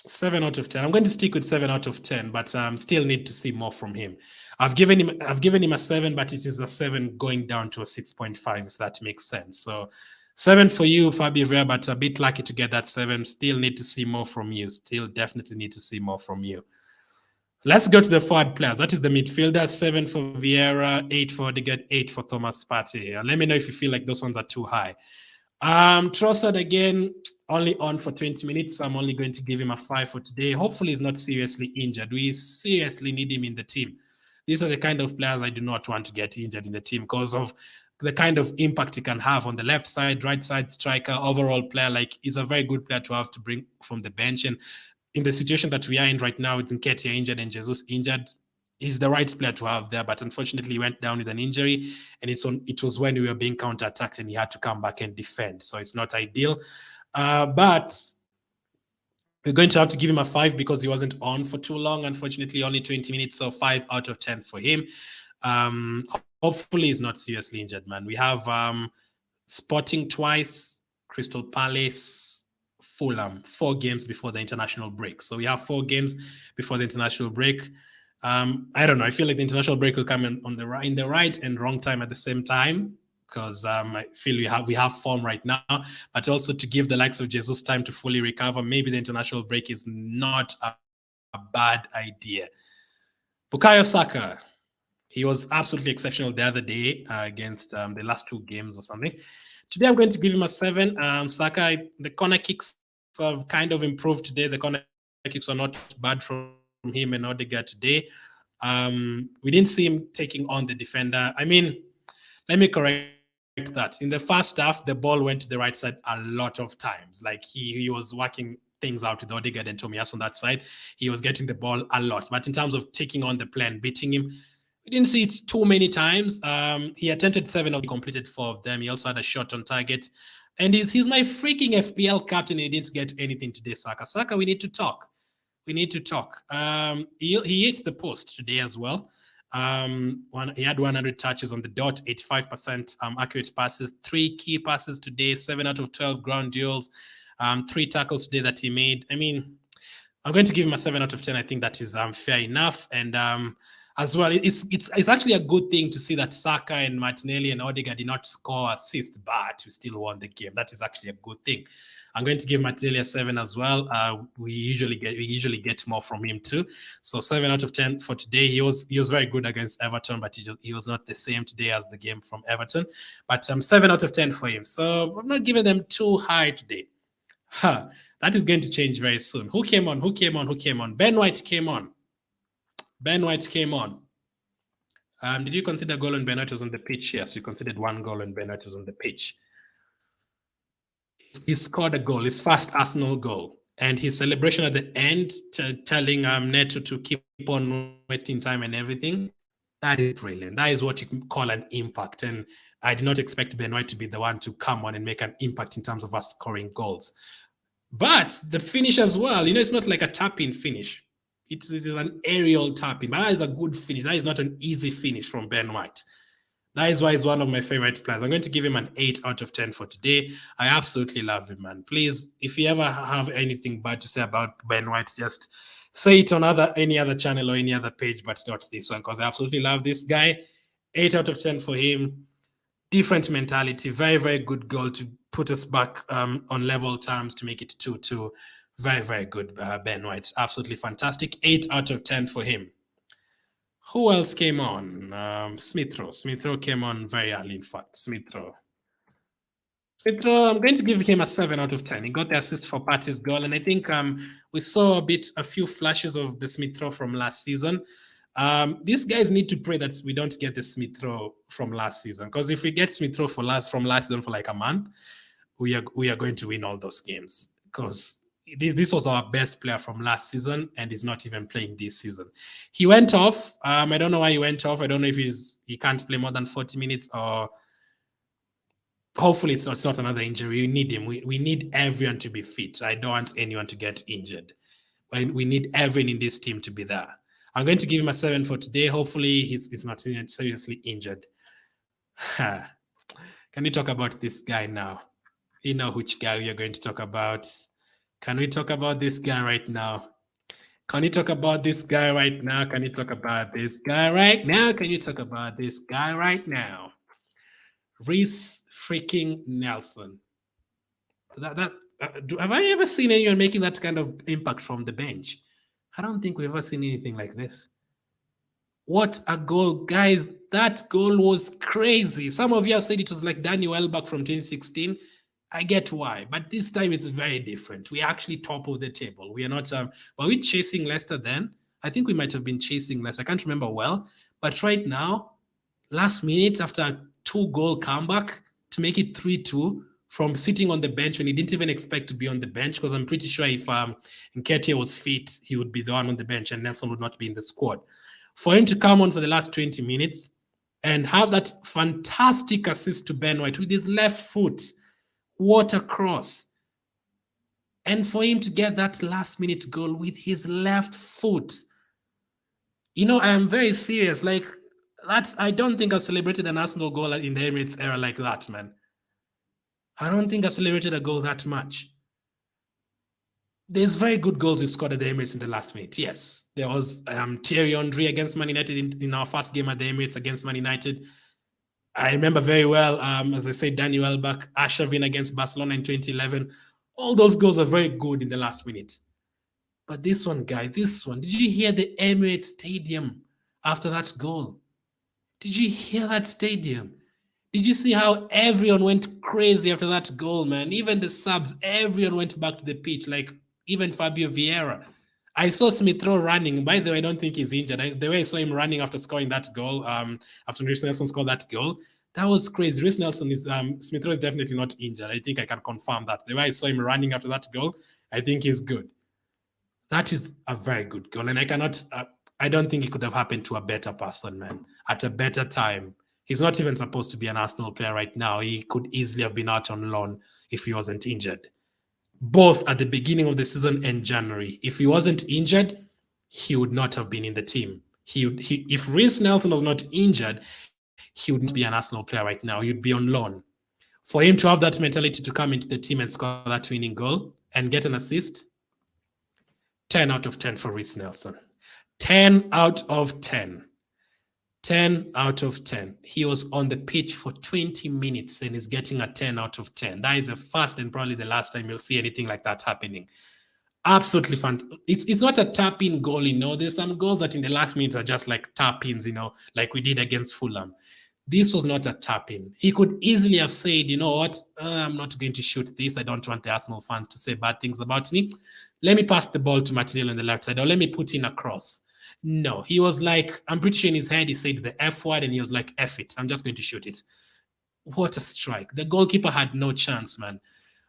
7 out of 10. I'm going to stick with 7 out of 10, but still need to see more from him. I've given him a 7, but it is a 7 going down to a 6.5, if that makes sense. So 7 for you, Fabio Vieira, but a bit lucky to get that 7. Still need to see more from you. Still definitely need to see more from you. Let's go to the forward players. That is the midfielder. 7 for Vieira, 8 for Odegaard, 8 for Thomas Partey. Let me know if you feel like those ones are too high. Trossard again, only on for 20 minutes. I'm only going to give him a 5 for today. Hopefully he's not seriously injured. We seriously need him in the team. These are the kind of players I do not want to get injured in the team because of the kind of impact he can have on the left side, right side, striker, overall player. Like, he's a very good player to have to bring from the bench. And in the situation that we are in right now, with Nketiah injured and Jesus injured, he's the right player to have there. But unfortunately, he went down with an injury, and it was when we were being counter-attacked and he had to come back and defend. So it's not ideal. But we're going to have to give him a 5 because he wasn't on for too long. Unfortunately, only 20 minutes, so 5 out of 10 for him. Hopefully he's not seriously injured, man. We have Sporting twice, Crystal Palace, Fulham, 4 games before the international break. So we have 4 games before the international break. I don't know. I feel like the international break will come in the right and wrong time at the same time, because I feel we have form right now, but also to give the likes of Jesus time to fully recover. Maybe the international break is not a bad idea. Bukayo Saka, he was absolutely exceptional the other day against the last 2 games or something. Today I'm going to give him a 7. Saka, the corner kicks have kind of improved today. The corner kicks are not bad from him and Odegaard today. We didn't see him taking on the defender. I mean, let me correct that. In the first half, the ball went to the right side a lot of times. Like, he was working things out with Odegaard and Tomiyasu on that side. He was getting the ball a lot. But in terms of taking on the play and beating him, we didn't see it too many times. He attempted 7 of them, completed 4 of them. He also had a shot on target. And he's my freaking FPL captain. He didn't get anything today, Saka. Saka, we need to talk. We need to talk. He hit the post today as well. He had 100 touches on the dot, 85% accurate passes, 3 key passes today, 7 out of 12 ground duels, 3 tackles today that he made. I mean, I'm going to give him a 7 out of 10. I think that is fair enough. And as well, it's actually a good thing to see that Saka and Martinelli and Odegaard did not score assists, but we still won the game. That is actually a good thing. I'm going to give Martinelli a 7 as well. We usually get more from him too. So 7 out of 10 for today. He was very good against Everton, but he was not the same today as the game from Everton. But 7 out of 10 for him. So I'm not giving them too high today. That is going to change very soon. Who came on? Ben White came on. Did you consider goal when Ben White was on the pitch? Yes, we considered 1 goal when Ben White was on the pitch. He scored a goal, his first Arsenal goal, and his celebration at the end, telling Neto to keep on wasting time and everything. That is brilliant. That is what you can call an impact. And I did not expect Ben White to be the one to come on and make an impact in terms of us scoring goals. But the finish as well, it's not like a tap-in finish. It is an aerial tap-in. But that is a good finish. That is not an easy finish from Ben White. That is why he's one of my favorite players. I'm going to give him an 8 out of 10 for today. I absolutely love him, man. Please, if you ever have anything bad to say about Ben White, just say it on any other channel or any other page, but not this one, because I absolutely love this guy. 8 out of 10 for him. Different mentality. Very, very good goal to put us back on level terms to make it 2-2. Very, very good, Ben White. Absolutely fantastic. 8 out of 10 for him. Who else came on? Smith Rowe came on very early, in fact. Smith Rowe, I'm going to give him a 7 out of 10. He got the assist for Partey's goal, and I think we saw a few flashes of the Smith Rowe from last season. These guys need to pray that we don't get the Smith Rowe from last season, because if we get Smith Rowe from last season for like a month, we are going to win all those games, because this was our best player from last season, and he's not even playing this season. He went off. I don't know why he went off. I don't know if he can't play more than 40 minutes, or hopefully it's not another injury. We need him. We need everyone to be fit. I don't want anyone to get injured. We need everyone in this team to be there. I'm going to give him a 7 for today. Hopefully he's not seriously injured. Can we talk about this guy now? You know which guy we are going to talk about. Can we talk about this guy right now? Can you talk about this guy right now? Can you talk about this guy right now? Can you talk about this guy right now? Reiss freaking Nelson. Have I ever seen anyone making that kind of impact from the bench? I don't think we've ever seen anything like this. What a goal, guys. That goal was crazy. Some of you have said it was like Danny Welbeck from 2016. I get why, but this time it's very different. We are actually top of the table. We are not, were we chasing Leicester then? I think we might have been chasing Leicester. I can't remember well, but right now, last minute after a 2-goal comeback to make it 3-2 from sitting on the bench when he didn't even expect to be on the bench, because I'm pretty sure if Nketiah was fit, he would be the one on the bench and Nelson would not be in the squad. For him to come on for the last 20 minutes and have that fantastic assist to Ben White with his left foot, what a cross. And for him to get that last-minute goal with his left foot. You know, I am very serious. Like, I don't think I've celebrated an Arsenal goal in the Emirates era like that, man. I don't think I celebrated a goal that much. There's very good goals we scored at the Emirates in the last minute. Yes, there was Thierry Henry against Man United in our first game at the Emirates against Man United. I remember very well, as I said, Danny Welbeck, Arshavin against Barcelona in 2011. All those goals are very good in the last minute. But this one, guys, did you hear the Emirates Stadium after that goal? Did you hear that stadium? Did you see how everyone went crazy after that goal, man? Even the subs, everyone went back to the pitch, like even Fabio Vieira. I saw Smith Rowe running. By the way, I don't think he's injured. The way I saw him running after scoring that goal, after Reiss Nelson scored that goal, that was crazy. Reiss Nelson is, Smith Rowe is definitely not injured. I think I can confirm that. The way I saw him running after that goal, I think he's good. That is a very good goal. And I don't think it could have happened to a better person, man, at a better time. He's not even supposed to be an Arsenal player right now. He could easily have been out on loan if he wasn't injured. Both at the beginning of the season and January. If he wasn't injured, he would not have been in the team. If Reiss Nelson was not injured, he would not be an Arsenal player right now. He'd be on loan. For him to have that mentality to come into the team and score that winning goal and get an assist, 10 out of 10 for Reiss Nelson. 10 out of 10. 10 out of 10. He was on the pitch for 20 minutes and is getting a 10 out of 10. That is the first and probably the last time you'll see anything like that happening. Absolutely fantastic. It's not a tap-in goal, you know. There's some goals that in the last minute are just like tap-ins, you know, like we did against Fulham. This was not a tap-in. He could easily have said, you know what, I'm not going to shoot this. I don't want the Arsenal fans to say bad things about me. Let me pass the ball to Martinelli on the left side, or let me put in a cross. No, he was like, I'm pretty sure in his head he said the F word and he was like, F it, I'm just going to shoot it. What a strike. The goalkeeper had no chance, man.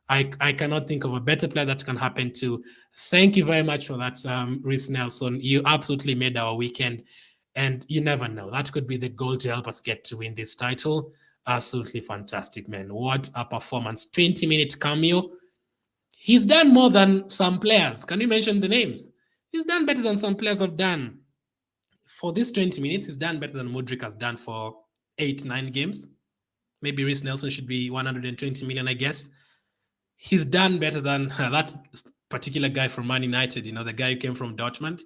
I cannot think of a better player that can happen to. Thank you very much for that, Reiss Nelson. You absolutely made our weekend. And you never know. That could be the goal to help us get to win this title. Absolutely fantastic, man. What a performance. 20-minute cameo. He's done more than some players. Can you mention the names? He's done better than some players have done. For this 20 minutes, he's done better than Mudryk has done for 8-9 games. Maybe Reiss Nelson should be 120 million, I guess. He's done better than that particular guy from Man United, you know, the guy who came from Dortmund.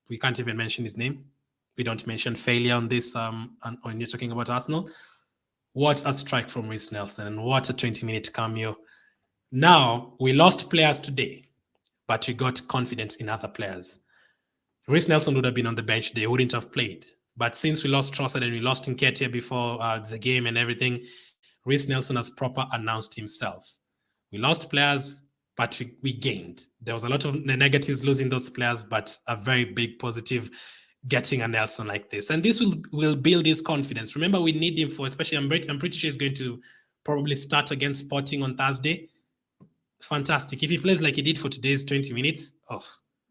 We can't even mention his name. We don't mention failure on this when you're talking about Arsenal. What a strike from Reiss Nelson and what a 20-minute cameo. Now, we lost players today, but we got confidence in other players. Reiss Nelson would have been on the bench. They wouldn't have played. But since we lost Trossard and we lost Nketiah before the game and everything, Reiss Nelson has proper announced himself. We lost players, but we gained. There was a lot of negatives losing those players, but a very big positive getting a Nelson like this. And this will build his confidence. Remember, we need him for, especially I'm pretty sure he's going to probably start against Sporting on Thursday. Fantastic. If he plays like he did for today's 20 minutes,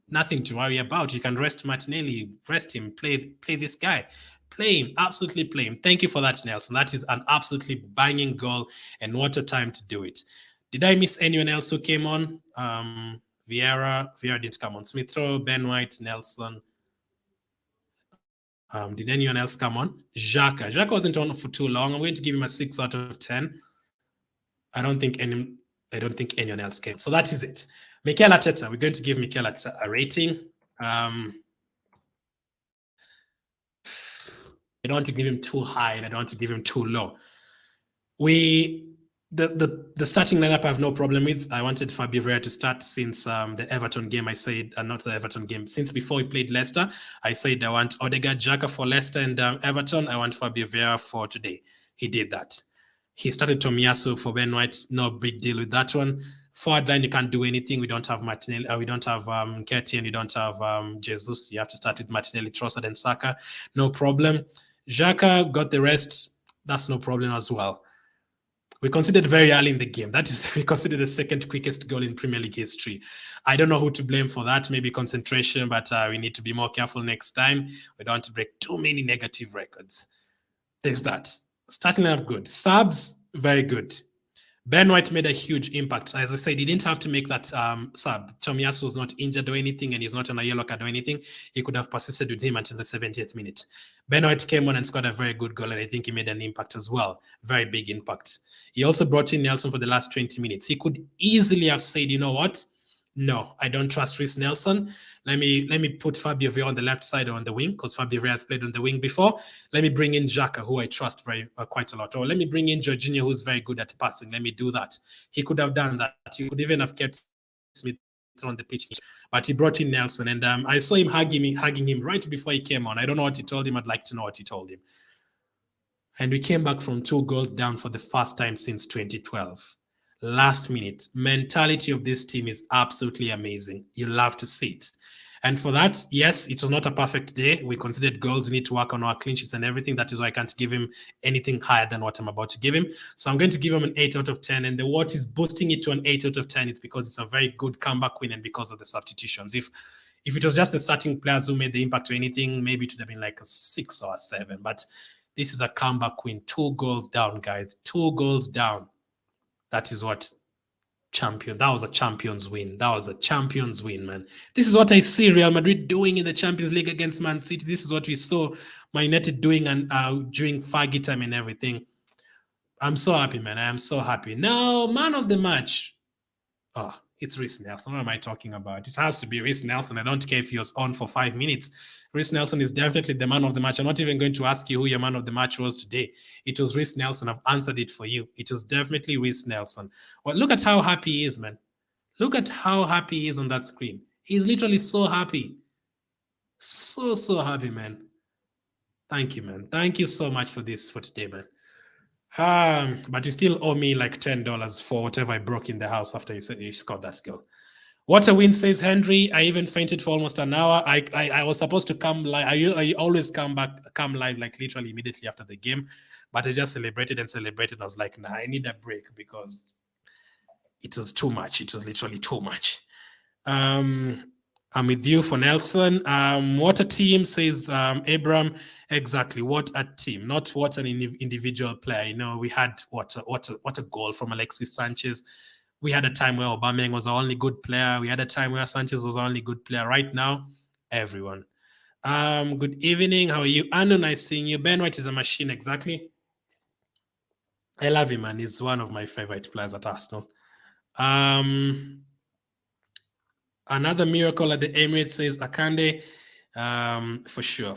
nothing to worry about. You can rest Martinelli, rest him, play this guy. Play him, absolutely play him. Thank you for that, Nelson. That is an absolutely banging goal, and what a time to do it. Did I miss anyone else who came on? Vieira didn't come on. Smith Rowe, Ben White, Nelson. Did anyone else come on? Xhaka wasn't on for too long. I'm going to give him a 6 out of 10. I don't think anyone else came. So that is it. Mikel Arteta, we're going to give Mikel Arteta a rating. I don't want to give him too high and I don't want to give him too low. The starting lineup I have no problem with. I wanted Fabio Vieira to start since the Everton game. I said, not the Everton game, since before he played Leicester, I said I want Odegaard, Xhaka for Leicester and Everton. I want Fabio Vieira for today. He did that. He started Tomiyasu for Ben White. No big deal with that one. Forward line, you can't do anything. We don't have Martinelli. We don't have Nketiah, and we don't have Jesus. You have to start with Martinelli, Trossard, and Saka. No problem. Xhaka got the rest. That's no problem as well. We considered very early in the game. That is, we considered the second quickest goal in Premier League history. I don't know who to blame for that. Maybe concentration, but we need to be more careful next time. We don't want to break too many negative records. There's that. Starting up good. Subs, very good. Ben White made a huge impact. As I said, he didn't have to make that sub. Tomiyasu was not injured or anything, and he's not on a yellow card or anything. He could have persisted with him until the 70th minute. Ben White came on and scored a very good goal, and I think he made an impact as well. Very big impact. He also brought in Nelson for the last 20 minutes. He could easily have said, you know what? No, I don't trust Reiss Nelson. Let me put Fabio Vieira on the left side or on the wing, because Fabio Vieira has played on the wing before. Let me bring in Xhaka, who I trust quite a lot. Or let me bring in Jorginho, who's very good at passing. Let me do that. He could have done that. He could even have kept Smith on the pitch, but he brought in Nelson, and I saw him hugging him right before he came on. I don't know what he told him. I'd like to know what he told him. And we came back from 2 goals down for the first time since 2012. Last minute. Mentality of this team is absolutely amazing. You love to see it. And for that, yes, it was not a perfect day. We considered goals. We need to work on our clean sheets and everything. That is why I can't give him anything higher than what I'm about to give him. So I'm going to give him an 8 out of 10. And what is boosting it to an 8 out of 10 is because it's a very good comeback win and because of the substitutions. If it was just the starting players who made the impact or anything, maybe it would have been like a 6 or a 7. But this is a comeback win. 2 goals down, guys. 2 goals down. That is what that was a champions win. That was a champions win, man. This is what I see Real Madrid doing in the Champions League against Man City. This is what we saw Man United doing and during Fergie time and everything. I'm so happy, man. I am so happy. Now, man of the match. Oh, it's Reiss Nelson. What am I talking about? It has to be Reiss Nelson. I don't care if he was on for 5 minutes. Reiss Nelson is definitely the man of the match. I'm not even going to ask you who your man of the match was today. It was Reiss Nelson. I've answered it for you. It was definitely Reiss Nelson. Well, look at how happy he is, man. Look at how happy he is on that screen. He's literally so happy. So happy, man. Thank you, man. Thank you so much for this for today, man. But you still owe me like $10 for whatever I broke in the house after you scored that goal. What a win, says Henry. I even fainted for almost an hour. I was supposed to come live. I always come live like literally immediately after the game, but I just celebrated. I was like, nah, I need a break because it was too much. It was literally too much. I'm with you for Nelson. What a team, says Abram. Exactly, what a team, not what an individual player. You know, we had what a goal from Alexis Sanchez. We had a time where Aubameyang was our only good player. We had a time where Sanchez was our only good player. Right now, everyone. Good evening. How are you? Anu, nice seeing you. Ben White is a machine, exactly. I love him, man. He's one of my favorite players at Arsenal. Another miracle at the Emirates, says Akande. For sure.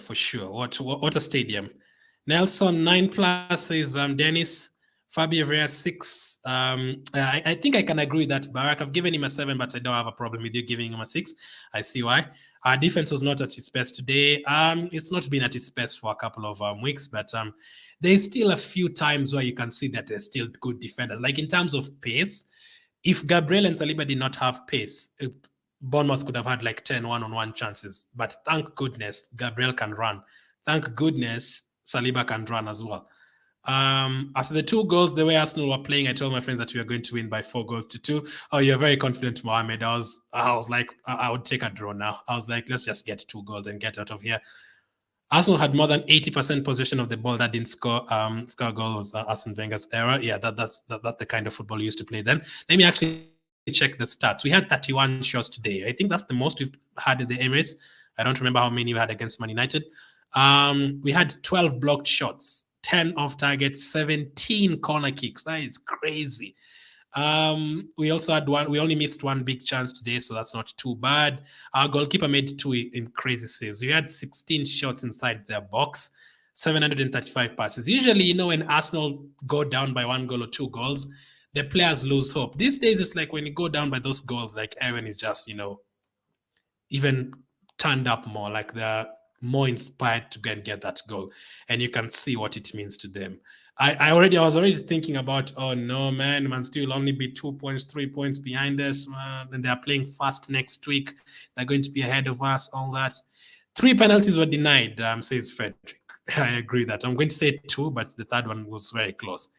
What a stadium. Nelson 9+, says Dennis. Fabio Vieira 6. I think I can agree with that, Barak. I've given him a 7, but I don't have a problem with you giving him a 6. I see why. Our defense was not at its best today. It's not been at its best for a couple of weeks, but there's still a few times where you can see that they're still good defenders. Like in terms of pace, if Gabriel and Saliba did not have pace, Bournemouth could have had like 10 one-on-one chances. But thank goodness Gabriel can run. Thank goodness Saliba can run as well. After the 2 goals, the way Arsenal were playing, I told my friends that we were going to win by 4-2. Oh, you're very confident, Mohamed. I was like, I would take a draw now. I was like, let's just get 2 goals and get out of here. Arsenal had more than 80% possession of the ball. That didn't score a goal. Was Arsene Wenger's error. Yeah, that's the kind of football we used to play then. Let me actually check the stats. We had 31 shots today. I think that's the most we've had in the Emirates. I don't remember how many we had against Man United. We had 12 blocked shots, 10 off targets, 17 corner kicks. That is crazy. We also had one. We only missed one big chance today, so that's not too bad. Our goalkeeper made 2 in crazy saves. We had 16 shots inside their box, 735 passes. Usually, when Arsenal go down by 1 goal or 2 goals, the players lose hope. These days, it's like when you go down by those goals, like everyone is just, even turned up more, like they're more inspired to go and get that goal, and you can see what it means to them. I was already thinking about, oh no, man still only be 2 points, 3 points behind us, and they're playing fast next week. They're going to be ahead of us, all that. 3 penalties were denied, says Frederick. I agree that. I'm going to say 2, but the third one was very close.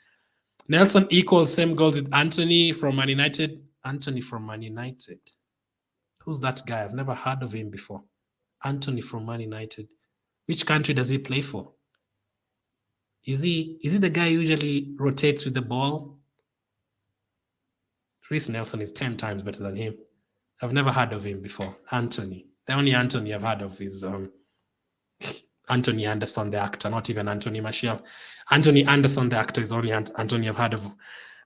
Nelson equals same goals with Anthony from Man United. Anthony from Man United. Who's that guy? I've never heard of him before. Anthony from Man United. Which country does he play for? Is he the guy who usually rotates with the ball? Reiss Nelson is 10 times better than him. I've never heard of him before. Anthony. The only Anthony I've heard of is Anthony Anderson, the actor, not even Anthony Martial. Anthony Anderson, the actor, is only Anthony I've heard of.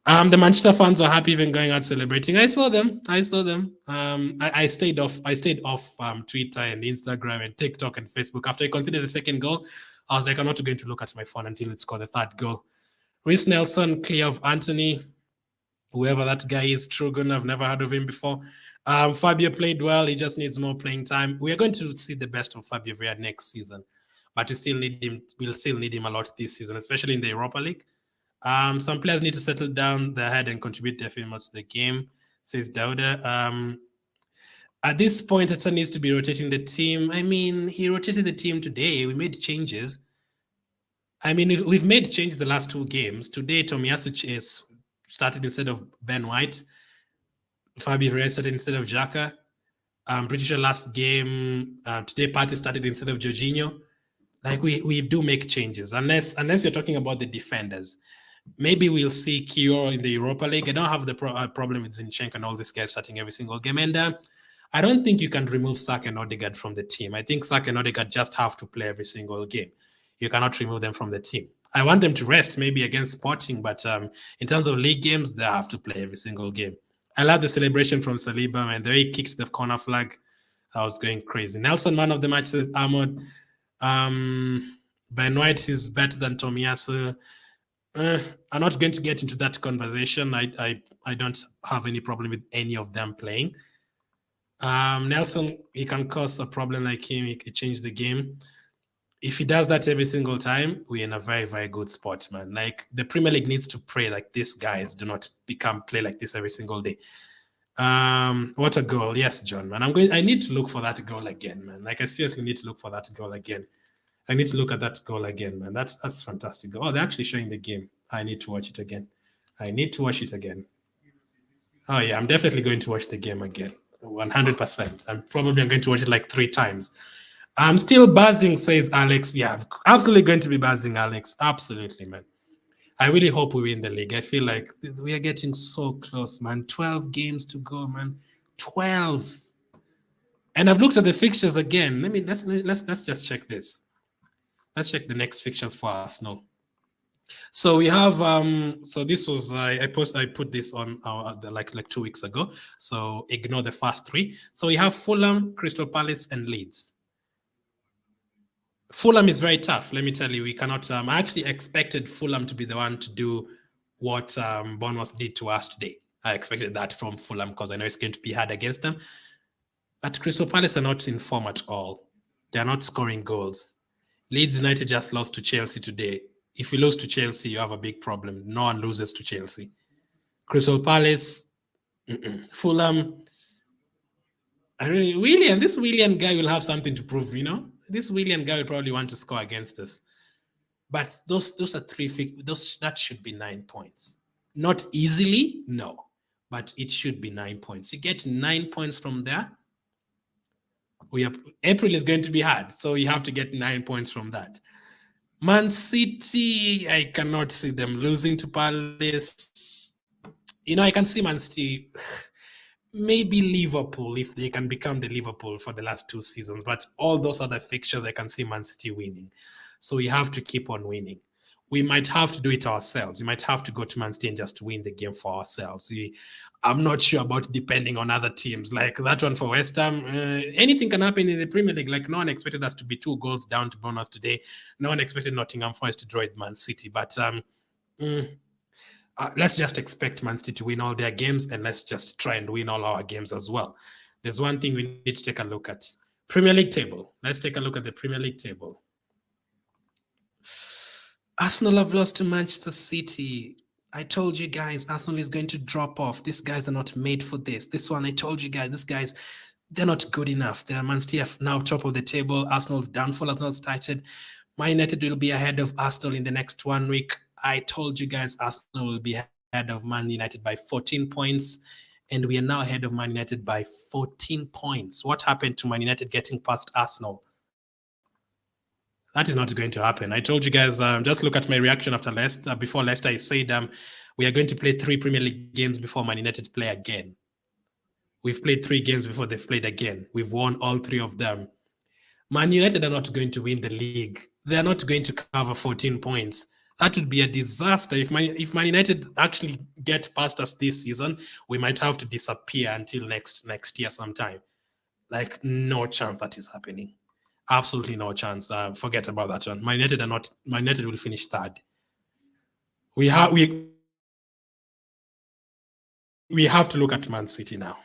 The Manchester fans were happy, even going out celebrating. I saw them. I stayed off Twitter and Instagram and TikTok and Facebook. After I considered the second goal, I was like, I'm not going to look at my phone until it scored the third goal. Reiss Nelson, clear of Anthony, whoever that guy is, Trugan. I've never heard of him before. Fabio played well. He just needs more playing time. We are going to see the best of Fabio Villa next season, but we still need him. We'll still need him a lot this season, especially in the Europa League. Some players need to settle down their head and contribute their much to the game, says Dauda. At this point, Atta needs to be rotating the team. I mean, he rotated the team today. We made changes. I mean, we've made changes the last 2 games. Today, Tomiyasu started instead of Ben White. Fabio Vieira started instead of Xhaka. Pretty sure last game, today Partey started instead of Jorginho. Like, we do make changes, unless you're talking about the defenders. Maybe we'll see Kior in the Europa League. I don't have the problem with Zinchenko and all these guys starting every single game. And I don't think you can remove Saka and Odegaard from the team. I think Saka and Odegaard just have to play every single game. You cannot remove them from the team. I want them to rest maybe against Sporting, but in terms of league games, they have to play every single game. I love the celebration from Saliba, and the way he kicked the corner flag. I was going crazy. Nelson, man of the match, says Ahmad. Ben White is better than Tomiyasu. I'm not going to get into that conversation. I don't have any problem with any of them playing. Nelson, he can cause a problem like him. He changed the game. If he does that every single time, we're in a very, very good spot, man. Like, the Premier League needs to pray like these guys do not play like this every single day. What a goal. Yes, John, man. I need to look for that goal again, man. Like, I seriously need to look for that goal again. I need to look at that goal again, man. That's fantastic. Oh, they're actually showing the game. I need to watch it again. Oh, yeah, I'm definitely going to watch the game again. 100%. I'm going to watch it like 3 times. I'm still buzzing, says Alex. Yeah, absolutely going to be buzzing, Alex. Absolutely, man. I really hope we win the league. I feel like we are getting so close, man. 12 games to go, man. 12. And I've looked at the fixtures again. Let's just check this. Let's check the next fixtures for Arsenal. So we have so this was I put this on like 2 weeks ago. So ignore the first 3. So we have Fulham, Crystal Palace, and Leeds. Fulham is very tough. Let me tell you, we cannot. I actually expected Fulham to be the one to do what Bournemouth did to us today. I expected that from Fulham because I know it's going to be hard against them. But Crystal Palace are not in form at all. They are not scoring goals. Leeds United just lost to Chelsea today. If you lose to Chelsea, you have a big problem. No one loses to Chelsea. Crystal Palace, Fulham. This Willian guy will have something to prove, This Willian guy will probably want to score against us. But those are 3 that should be 9 points. Not easily, no. But it should be 9 points. You get 9 points from there. April is going to be hard, so you have to get 9 points from that. Man City, I cannot see them losing to Palace. I can see Man City, maybe Liverpool, if they can become the Liverpool for the last 2 seasons. But all those other fixtures, I can see Man City winning. So we have to keep on winning. We might have to do it ourselves. We might have to go to Man City and just win the game for ourselves. I'm not sure about depending on other teams. Like that one for West Ham, anything can happen in the Premier League. Like no one expected us to be 2 goals down to Bournemouth today. No one expected Nottingham Forest to draw at Man City. But let's just expect Man City to win all their games, and let's just try and win all our games as well. There's one thing we need to take a look at. Premier League table. Let's take a look at the Premier League table. Arsenal have lost to Manchester City. I told you guys, Arsenal is going to drop off. These guys are not made for this. This one, I told you guys, these guys, they're not good enough. They're Man City now top of the table. Arsenal's downfall has not started. Man United will be ahead of Arsenal in the next 1 week. I told you guys, Arsenal will be ahead of Man United by 14 points. And we are now ahead of Man United by 14 points. What happened to Man United getting past Arsenal? That is not going to happen. I told you guys, just look at my reaction after Leicester. Before Leicester, I said we are going to play 3 Premier League games before Man United play again. We've played 3 games before they've played again. We've won all 3 of them. Man United are not going to win the league. They are not going to cover 14 points. That would be a disaster. If Man United actually get past us this season, we might have to disappear until next year sometime. Like, no chance that is happening. Absolutely no chance. Forget about that one. Man United will finish 3rd. We have to look at Man City now.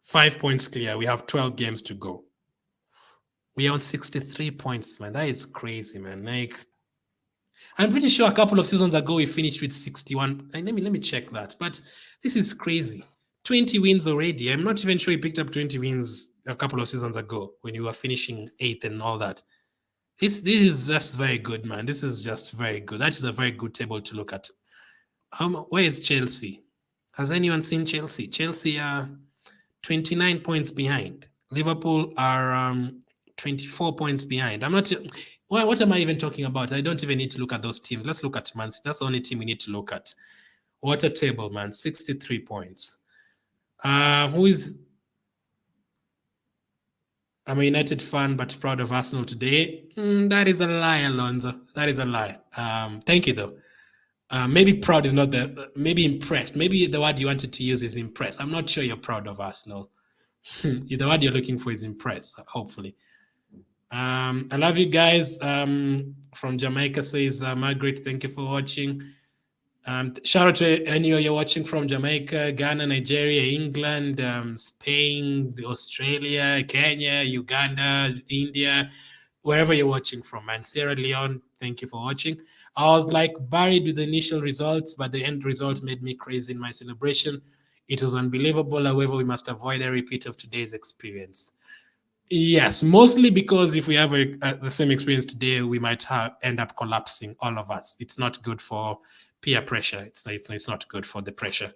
5 points clear. We have 12 games to go. We are on 63 points, man. That is crazy, man. Like, I'm pretty sure a couple of seasons ago we finished with 61. Let me check that. But this is crazy. 20 wins already. I'm not even sure he picked up 20 wins a couple of seasons ago when you were finishing 8th and all that. This is just very good, man. This is just very good. That is a very good table to look at. Where is Chelsea? Has anyone seen Chelsea? Chelsea are 29 points behind. Liverpool are 24 points behind. I'm not. What am I even talking about? I don't even need to look at those teams. Let's look at Man City. That's the only team we need to look at. What a table, man. 63 points. Who is... I'm a United fan, but proud of Arsenal today. That is a lie, Alonso. That is a lie. Thank you, though. Maybe proud is not maybe impressed. Maybe the word you wanted to use is impressed. I'm not sure you're proud of Arsenal. The word you're looking for is impressed, hopefully. I love you guys. From Jamaica says, Margaret, thank you for watching. Shout out to any of you watching from Jamaica, Ghana, Nigeria, England, Spain, Australia, Kenya, Uganda, India, wherever you're watching from, and Sierra Leone, thank you for watching. I was like buried with the initial results, but the end result made me crazy in my celebration. It was unbelievable. However, we must avoid a repeat of today's experience. Yes, mostly because if we have the same experience today, we might end up collapsing, all of us. It's not good for peer pressure. It's not good for the pressure.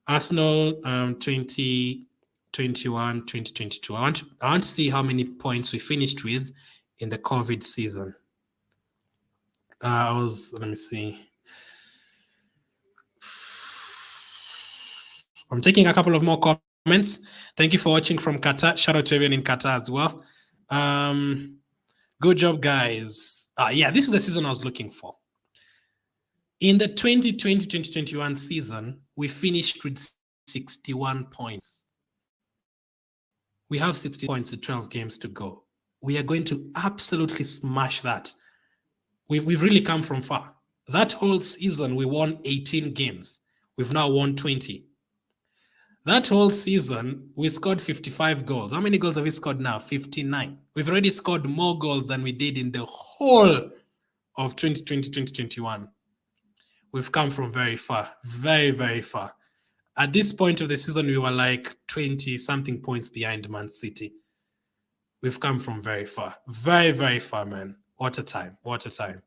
Arsenal 2021, 2022. I want to see how many points we finished with in the COVID season. Let me see. I'm taking a couple of more comments. Thank you for watching from Qatar. Shout out to everyone in Qatar as well. Good job, guys. Yeah, this is the season I was looking for. In the 2020-2021 season, we finished with 61 points. We have 60 points with 12 games to go. We are going to absolutely smash that. We've really come from far. That whole season, we won 18 games. We've now won 20. That whole season, we scored 55 goals. How many goals have we scored now? 59. We've already scored more goals than we did in the whole of 2020-2021. We've come from very far, very, very far. At this point of the season, we were like 20-something points behind Man City. We've come from very far, very, very far, man. What a time, what a time.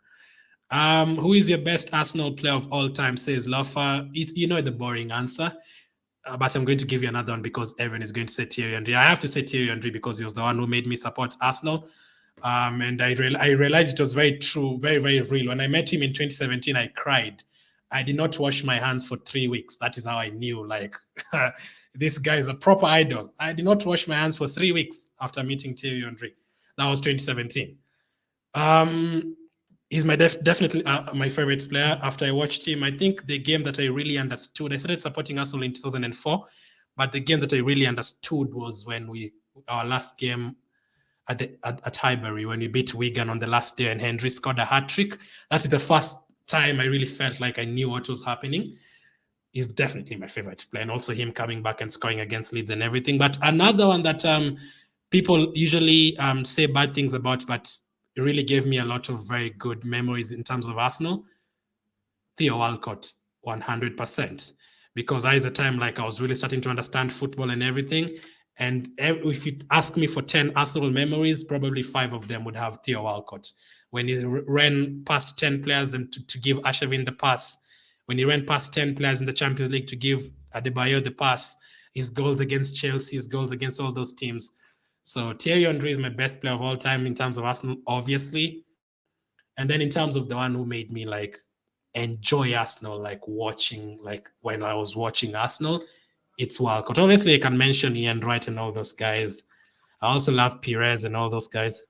Who is your best Arsenal player of all time, says Lofa. It's, the boring answer. but I'm going to give you another one because everyone is going to say Thierry Henry. I have to say Thierry Henry because he was the one who made me support Arsenal. And I realized it was very true, very, very real. When I met him in 2017, I cried. I did not wash my hands for 3 weeks. That is how I knew, like, this guy is a proper idol. I did not wash my hands for 3 weeks after meeting Thierry Henry. That was 2017. He's definitely my favorite player. After I watched him, I think the game that I really understood, I started supporting Arsenal in 2004, but the game that I really understood was when our last game at Highbury, when we beat Wigan on the last day and Henry scored a hat-trick. That is the first time I really felt like I knew what was happening. He's definitely my favorite player, and also him coming back and scoring against Leeds and everything. But another one that people usually say bad things about, but it really gave me a lot of very good memories in terms of Arsenal, Theo Walcott, 100%. Because I, at the time, like, I was really starting to understand football and everything. And if you ask me for 10 Arsenal memories, probably 5 of them would have Theo Walcott. When he ran past 10 players and to give Arshavin the pass, when he ran past 10 players in the Champions League to give Adebayo the pass, his goals against Chelsea, his goals against all those teams. So Thierry Henry is my best player of all time in terms of Arsenal, obviously. And then in terms of the one who made me like enjoy Arsenal, like watching, like when I was watching Arsenal, it's Walcott. Obviously, I can mention Ian Wright and all those guys. I also love Perez and all those guys.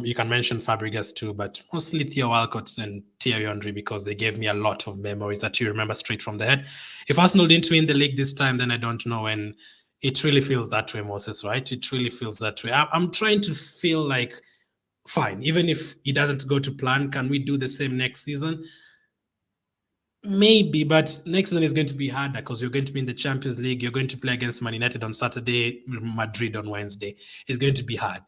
You can mention Fabregas too, but mostly Theo Walcott and Thierry Henry because they gave me a lot of memories that you remember straight from the head. If Arsenal didn't win the league this time, then I don't know. And it really feels that way, Moses, right? It really feels that way. I'm trying to feel like, fine, even if it doesn't go to plan, can we do the same next season? Maybe, but next season is going to be harder because you're going to be in the Champions League. You're going to play against Man United on Saturday, Madrid on Wednesday. It's going to be hard.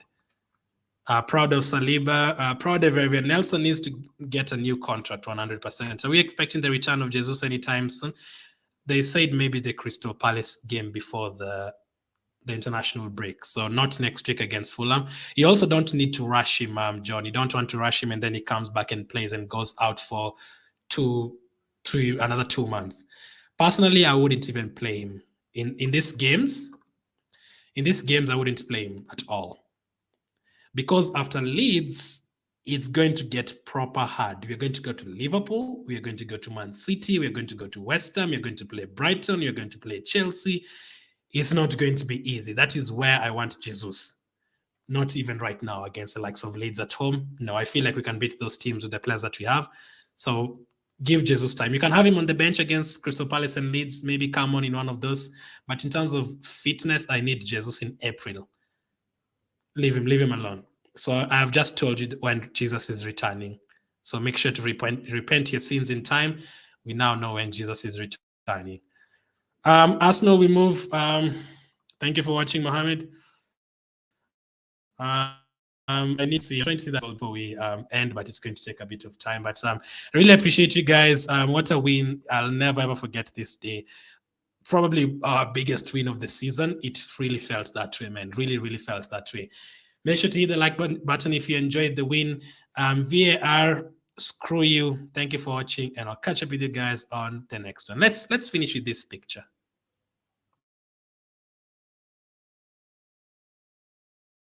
Proud of Saliba, proud of everyone. Nelson needs to get a new contract 100%. Are we expecting the return of Jesus anytime soon? They said maybe the Crystal Palace game before the international break. So not next week against Fulham. You also don't need to rush him, John. You don't want to rush him and then he comes back and plays and goes out for another 2 months. Personally, I wouldn't even play him. In these games, I wouldn't play him at all. Because after Leeds, it's going to get proper hard. We're going to go to Liverpool. We're going to go to Man City. We're going to go to West Ham. You're going to play Brighton. You're going to play Chelsea. It's not going to be easy. That is where I want Jesus. Not even right now against the likes of Leeds at home. No, I feel like we can beat those teams with the players that we have. So give Jesus time. You can have him on the bench against Crystal Palace and Leeds, maybe come on in one of those. But in terms of fitness, I need Jesus in April. Leave him alone. So I have just told you when Jesus is returning. So make sure to repent your sins in time. We now know when Jesus is returning. Arsenal, we move. Thank you for watching, Mohammed. I need to see. I'm trying to see that before we end, but it's going to take a bit of time. But I really appreciate you guys. What a win! I'll never ever forget this day. Probably our biggest win of the season. It really felt that way, man. Really, really felt that way. Make sure to hit the like button if you enjoyed the win. VAR, screw you. Thank you for watching, and I'll catch up with you guys on the next one. Let's finish with this picture.